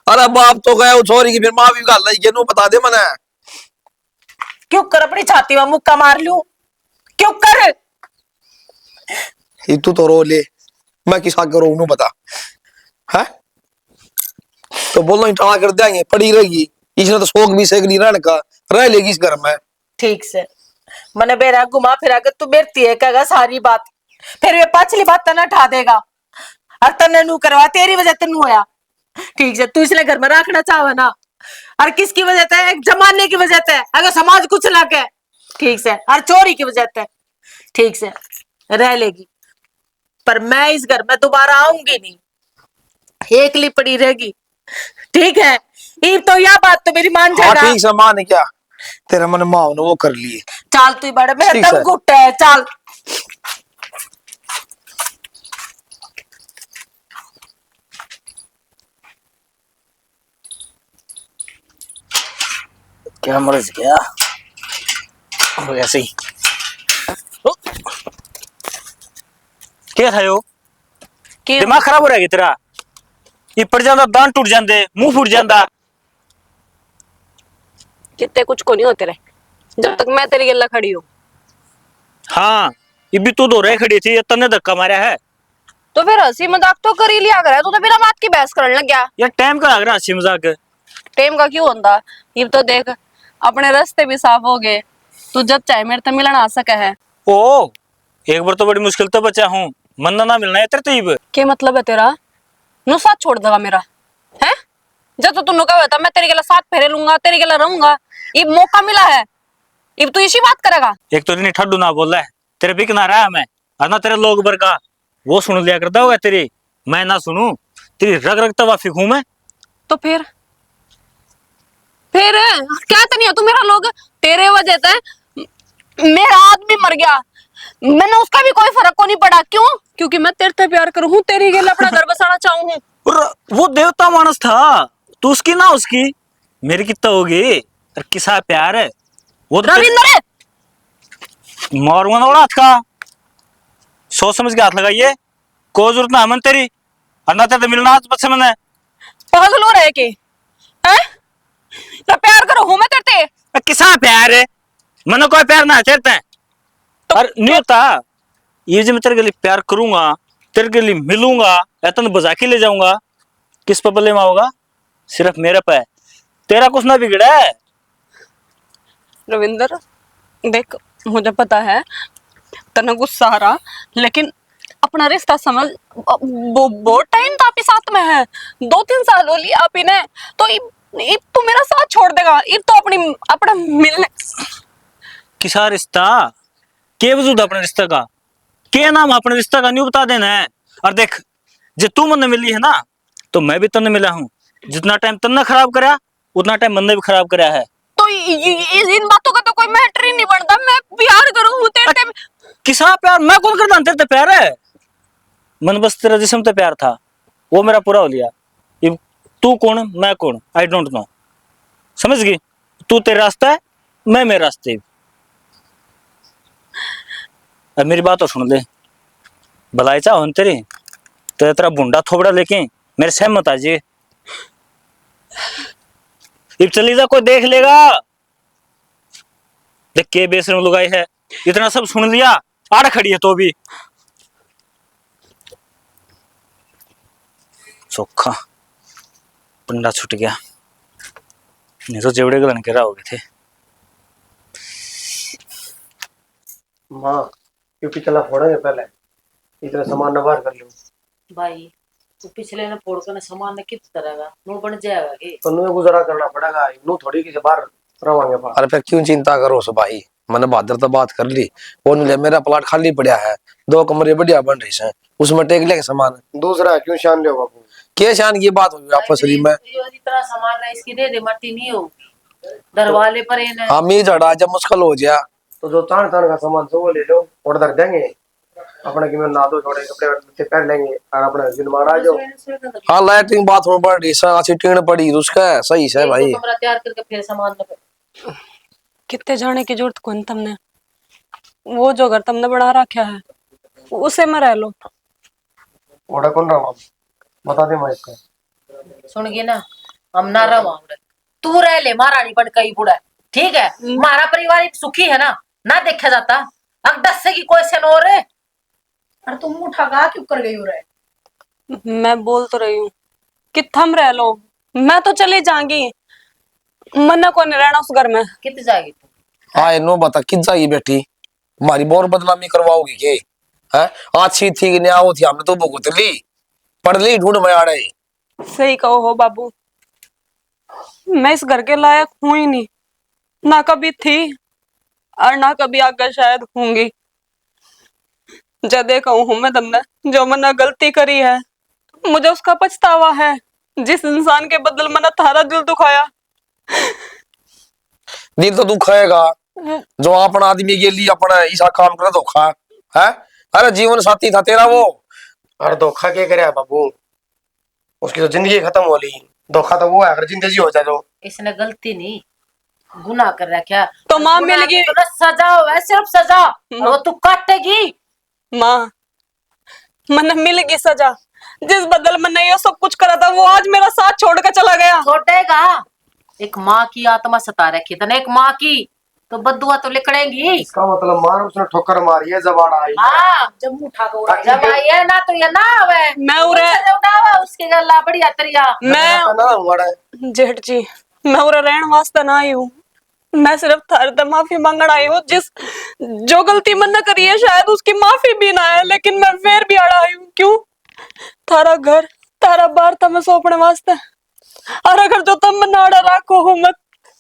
Speaker 6: अरे बाप तो गए छोरी की, फिर माँ भी गाल रही नू बता दे मने।
Speaker 3: क्यों कर अपनी छाती में मुक्का मार लूं? क्यों कर?
Speaker 6: तू तो रो ले, मैं किस आगे रो नू बता है? तो बोलो इंटा कर देंगे, पड़ी रहेगी, इसने तो शौक भी सेक नहीं रहने का, रह लेगी इस घर में।
Speaker 3: ठीक से मैंने बेरा घुमा फिरा कर तू बेरती है कहेगा सारी बात, फिर ये पाछली बात तना उठा देगा और तने नू करवा तेरी वजह तनु होया। ठीक से तू इसने घर में रखना चाहो ना, और किसकी वजह से? एक जमाने की वजह से, अगर समाज कुछ लग है ठीक से, और चोरी की वजह से ठीक से रह लेगी, पर मैं इस घर में दोबारा आऊंगी नहीं, एकली पड़ी रहेगी। ठीक है ये तो यह बात तो मेरी मान
Speaker 6: हाँ
Speaker 3: जाना।
Speaker 6: ठीक से मान क्या तेरा मन माँ ने वो कर लिए।
Speaker 3: चाल तू बड़े मेरा
Speaker 6: ठीक
Speaker 3: दम
Speaker 6: है।
Speaker 3: घुट है, चाल।
Speaker 8: क्या मर्ज गया ऐसे ही। क्या था यो? दिमाग खराब हो रहा है तेरा? ये पड़ जाता दांत टूट जाते, मुंह फूट जाता।
Speaker 1: कितने कुछ को नहीं होते रहे जब तक मैं तेरी गल्ला खड़ी हूँ।
Speaker 8: हाँ ये भी तू दो रह खड़ी थी, तन्ने धक्का मारा है।
Speaker 1: तो फिर हंसी मजाक तो कर ही लिया करे, तू तो बिना बात की बहस करने लग गया।
Speaker 8: यार टाइम का लग रहा हंसी मजाक।
Speaker 1: टाइम का क्यों होता? ये तो देख अपने रास्ते भी साफ हो गए, तू जब चाहे मेरे तो मिलन आ सके है।
Speaker 8: ओ एक बार तो बड़ी मुश्किल तो बचा हूँ, मन ना मिलना है तरतीब।
Speaker 1: क्या मतलब है तेरा? नु साथ छोड़ देगा मेरा है? जब तो तू कहा था मैं तेरे गला साथ फेरे लूंगा, तेरे गला रहूंगा, ये मौका मिला है, अब तू इसी बात करेगा?
Speaker 8: एक तो इतनी ठड्डू ना बोल रहा है, तेरे भी किनारा है मैं, और ना तेरे लोग बर का वो सुन लिया करता होगा तेरी, मैं ना सुनू, तेरी रग रग तवा फिकूं मैं।
Speaker 1: तो फिर क्या तो नहीं हो तू मेरा लोग? तेरे वजह से मेरा आदमी मर गया, मैंने उसका भी कोई फर्क को नहीं पड़ा। क्यों? क्योंकि मैं तेरे से प्यार करूं हूं, तेरी गल अपना घर बसाना चाहूं हूं।
Speaker 8: और वो देवता मानस था, तू उसकी ना उसकी, मेरी कितना होगी? और किसा प्यार है वो तो
Speaker 1: रविंद्र
Speaker 8: मारूंगा ना हाथ का, सोच समझ के हाथ लगाइए, कोई जरूरत ना मन तेरी, और ना तेरे मिलना हाथ बच्चे मैंने।
Speaker 1: पागल हो रहे के हैं? तो प्यार करो हूं मैं तेरे से।
Speaker 8: किसा प्यार है? मनो कोई प्यार ना चलता है, अरे नहीं होता ये जो मैं तेरे के लिए प्यार करूंगा, तेरे के लिए मिलूंगा, या तन बजा के ले जाऊंगा, किस पे बल्ले में होगा? सिर्फ मेरे पे। तेरा कुछ ना बिगड़ा है।
Speaker 1: रविंदर देख, मुझे पता है तना गुस्सा आ रहा, लेकिन अपना रिश्ता समझ। वो बहुत टाइम था आप ही साथ में है, 2-3 साल हो लिया आप ही ने, तो इब तो मेरा साथ छोड़ देगा, इब तो अपना मिलने।
Speaker 8: किसा रिश्ता के वजूद अपने रिश्ते का, के नाम अपने रिश्ते का नहीं बता देना है। और देख, जो तू मन मिली है ना, तो मैं भी तन्ने मिला हूँ। जितना टाइम तन्ने खराब करा, उतना टाइम मन ने भी खराब करा है।
Speaker 1: तो इन बातों का तो कोई मैटर ही नहीं बनता। मैं प्यार करूँ तेरे
Speaker 8: किसा प्यार मैं कौन करता? तेरे ते प्यार है, मन बस तेरा जिस्म ते प्यार था, वो मेरा पूरा हो लिया। अब तू कौन मैं कौन, आई डोंट नो। समझ गई? तू तेरे रास्ता है, मैं मेरे रास्ते। अब मेरी बात तो सुन ले, भलाई चाहो न तेरी, तो तेरा बुंडा थोबड़ा लेके मेरे सहमत आ जी। अब चली जा, कोई देख लेगा। देख के बेशरम लुगाई है, इतना सब सुन लिया, आड़ खड़ी है तो भी चोखा पंडा छूट गया, नहीं तो जेवड़े गलन के रहोगे थे।
Speaker 4: माँ क्योंकि चला फोड़ेंगे पहले, इतना सामान न बाहर कर लो
Speaker 3: भाई। तो पिछले ने फोड़ कर सामान ने किस तरह का नो बन जाएगा कि
Speaker 4: तो नुए गुजारा करना पड़ेगा, नू थोड़ी किसी बाहर रवांगे पास। अरे फिर क्यों चिंता करो सो भाई, मैंने बहादुर तो बात कर ली। वो ले मेरा प्लाट खाली पड़ा है, 2 कमरे बढ़िया बन रही है, उसमें टेक लेंगे सामान। दूसरा क्यों शान ले बाबू, क्या शान की बात हुई आपस में?
Speaker 3: इतना सामान है इसकी दे दे, मट्टी नहीं होगी दरवाजे पर
Speaker 4: हम ही झड़ा जब मुश्किल हो जाए तो जो तान तान का सामान तो वो ले लो और रख देंगे। अपने की में ना दो थोड़े कपड़े बच्चे पहन लेंगे और अपने दिन मार आ जाओ। हाँ लैट्रिन बाथरूम पड़ रही है, अच्छी टीन पड़ी उसका सही से भाई।
Speaker 3: कमरा तैयार करके फिर सामान
Speaker 1: कितने जाने की जरूरत कौन तुमने, वो जो घर तुमने बना रखा है उसे में रह लो।
Speaker 4: ओड़ा कौन रहा बता दे मैं इसका।
Speaker 3: सुन गई ना, हम ना रहा, तू रह ले महारानी बन कई बुढ़ा, ठीक है? हमारा परिवार एक सुखी है ना देखा जाता। अब 10 से की कोई से नो रे।
Speaker 2: अरे तुम उठा गा क्यों कर गई हो रे?
Speaker 1: मैं बोल तो रही हूँ कि थम रह लो, मैं तो चली जाऊंगी, मन्ना को नहीं रहना उस घर में।
Speaker 3: कित जाएगी तू?
Speaker 6: हाँ नो बता कित जाएगी बेटी, हमारी बहुत बदनामी करवाओगी के? हैं अच्छी थी कि नहीं आओ थी, हमने तो भुगत ली, पढ़ ली ढूंढ में आ रही।
Speaker 1: सही कहो हो बाबू, मैं इस घर के लायक हूं ही नहीं, ना कभी थी और ना कभी आगे शायद होंगी। जब देखा हूं मैं तुमने जो मैंने गलती करी है, मुझे उसका पछतावा है। जिस इंसान के बदल मैंने थारा दिल दुखाया,
Speaker 6: दिल तो दुखाएगा जो अपना आदमी के लिए अपना ऐसा काम कर धोखा है। अरे जीवन साथी था तेरा वो।
Speaker 4: अरे धोखा क्या करे बाबू, उसकी तो जिंदगी खत्म हो ली, धोखा तो वो है अगर जिंदगी हो जाए तो।
Speaker 3: इसने गलती नहीं गुनाह कर रखा,
Speaker 1: तो मां मिल गई
Speaker 3: तो सजा हो, सिर्फ सजा, और वो तू काटेगी।
Speaker 1: मां मैंने मिल गई सजा, जिस बदल मैंने ये सब कुछ करा था वो आज मेरा साथ छोड़ कर चला गया।
Speaker 3: छोड़ेगा? एक माँ की आत्मा सता रखी था ना, एक माँ की तो बदुआ तो लिखड़ेगी।
Speaker 4: इसका मतलब मार उसने ठोकर मारी है, जबाड़ आई।
Speaker 3: हाँ
Speaker 2: जब उठा कर
Speaker 3: जब आई है ना तो ये ना आवे,
Speaker 1: मैं उरे
Speaker 3: उसके गला बढ़िया तरिया।
Speaker 1: मैं जेठ जी, मैं उरे रहन वास्ते ना आई हूँ, मैं सिर्फ थारे से माफी मांगण आई हूँ। जो गलती मैंने करी है शायद उसकी माफी भी ना है, लेकिन मैं फिर भी अड़ा आई हूँ। क्यों? थारा घर तारा बार था मैं सौंपने वास्ते, और अगर जो तुम मैं नाड़ा रखो हो, मैं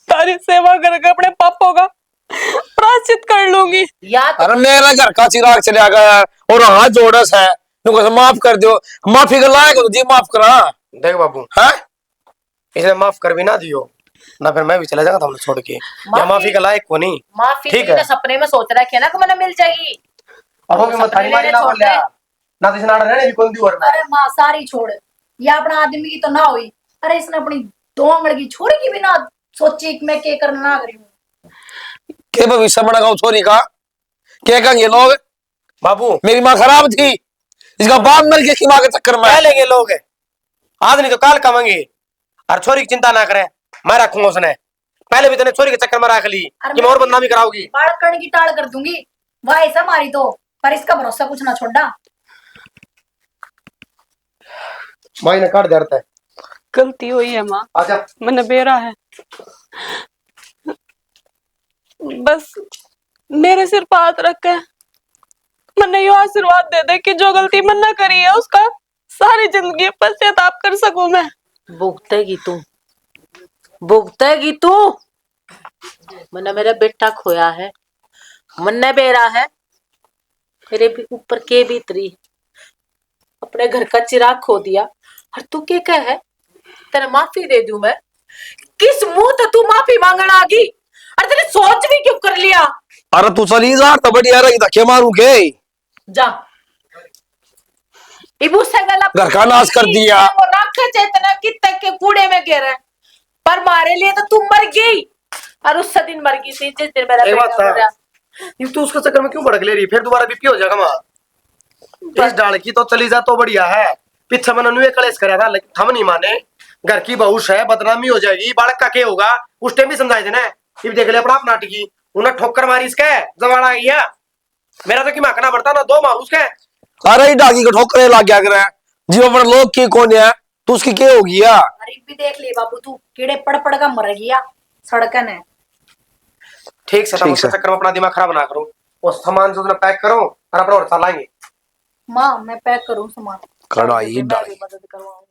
Speaker 1: तारी सेवा करके अपने पापों का प्रायश्चित कर लूंगी।
Speaker 6: अरे मेरा घर का चिराग चला गया और हाथ जोड़स है, तुमको माफ कर दो, माफी का लायक हो तो जी माफ करा।
Speaker 4: देख बाबू
Speaker 6: है
Speaker 4: इसे माफ कर भी ना दियो ना, फिर मैं भी चला जाऊंगा तुमने छोड़ के, या माफी का लायक को नहीं।
Speaker 3: माफी
Speaker 4: ठीक
Speaker 3: है,
Speaker 4: है
Speaker 3: सपने में सोच रखी है ना कि मैंने मिल जाएगी,
Speaker 4: और वो भी मत थारी मारी ना बोल लिया ना, तो इस नाड़ा रहने भी कौन दी और
Speaker 2: अरे माँ सारी छोड़, ये अपना आदमी की तो ना हुई। अरे इसने अपनी 2 आंगड़ की छोरी की भी ना सोची कि मैं क्या करना ना करी हूँ।
Speaker 6: के भविष्य बनागा छोरी का, क्या कहेंगे लोग?
Speaker 4: बाबू
Speaker 6: मेरी माँ खराब थी, इसका बाप मर गया इसकी माँ के चक्कर में।
Speaker 4: कह लेंगे लोग, आज नहीं तो काल कमाएंगे। और छोरी की चिंता ना करें, मैं रखूंगा उसने, पहले भी तूने छोरी के चक्कर में रख ली कि मैं और बदनामी कराऊंगी।
Speaker 2: बाढ़ करने की टाल कर दूंगी, वाह ऐसा मारी तो, पर इसका भरोसा कुछ ना छोड़ा।
Speaker 4: माई ने काट देता है।
Speaker 1: गलती हुई है माँ,
Speaker 4: आजा।
Speaker 1: मैंने बेरा है। बस मेरे सिर पर हाथ रख के मैंने यो आशीर्वाद दे दे कि जो गलती मैंने करी है उसका सारी जिंदगी पश्चाताप कर सकूं मैं।
Speaker 3: भुगतेगी तू, भुगतेगी तू। मैंने मेरा बेटा खोया है, मन्ने बेरा है, मेरे भी ऊपर के भीतरी अपने घर का चिराग खो दिया। और तू क्या कह है तेरे माफी दे दूं मैं? किस मुंह तो तू माफी मांगने आ गई? अरे तेरे सोच भी क्यों कर लिया?
Speaker 6: अरे तू चली जा तो बढ़िया रही, धक्के मारू के
Speaker 3: जा इबू से गला
Speaker 6: घर का नाश कर दिया।
Speaker 3: वो रख चेतना कितने के कूड़े में गिरे, पर मारे लिए तो तुम मर गई। और उस दिन मर गई थी जिस दिन मेरा
Speaker 4: एक बात
Speaker 3: बेटा मरा।
Speaker 4: ये तू उसके चक्कर में क्यों भड़क ले रही? फिर दोबारा बीपी हो जाएगा माँ। इस डाल की तो चली जा तो बढ़िया है। पीछे मैंने नुए कलेश कराया था लेकिन हम नहीं माने। घर की बहुश है, बदनामी हो जाएगी, बालक का क्या होगा? उस टाइम भी समझाए थे ना। ये देख ले अपना आप नाटकी, उन्हें ठोकर मारी इसके जवाड़ा गया। मेरा तो कि माकना पड़ता ना, दो मारू उसके।
Speaker 6: अरे डाकी को ठोकरे लग गया करे जीव पर लोग की कौन है, तू उसकी क्या होगी या?
Speaker 2: गरीब भी देख ले बाबू, तू कीड़े पड़ पड़ का मर गया सड़कन है।
Speaker 4: ठीक से तब उसके चक्कर में अपना दिमाग खराब ना करो। और सामान जो पैक करो और अपना और चलाएंगे।
Speaker 2: माँ मैं पैक करूँ सामान,
Speaker 6: कड़ाई
Speaker 2: मैं भी मदद करवाऊंगी।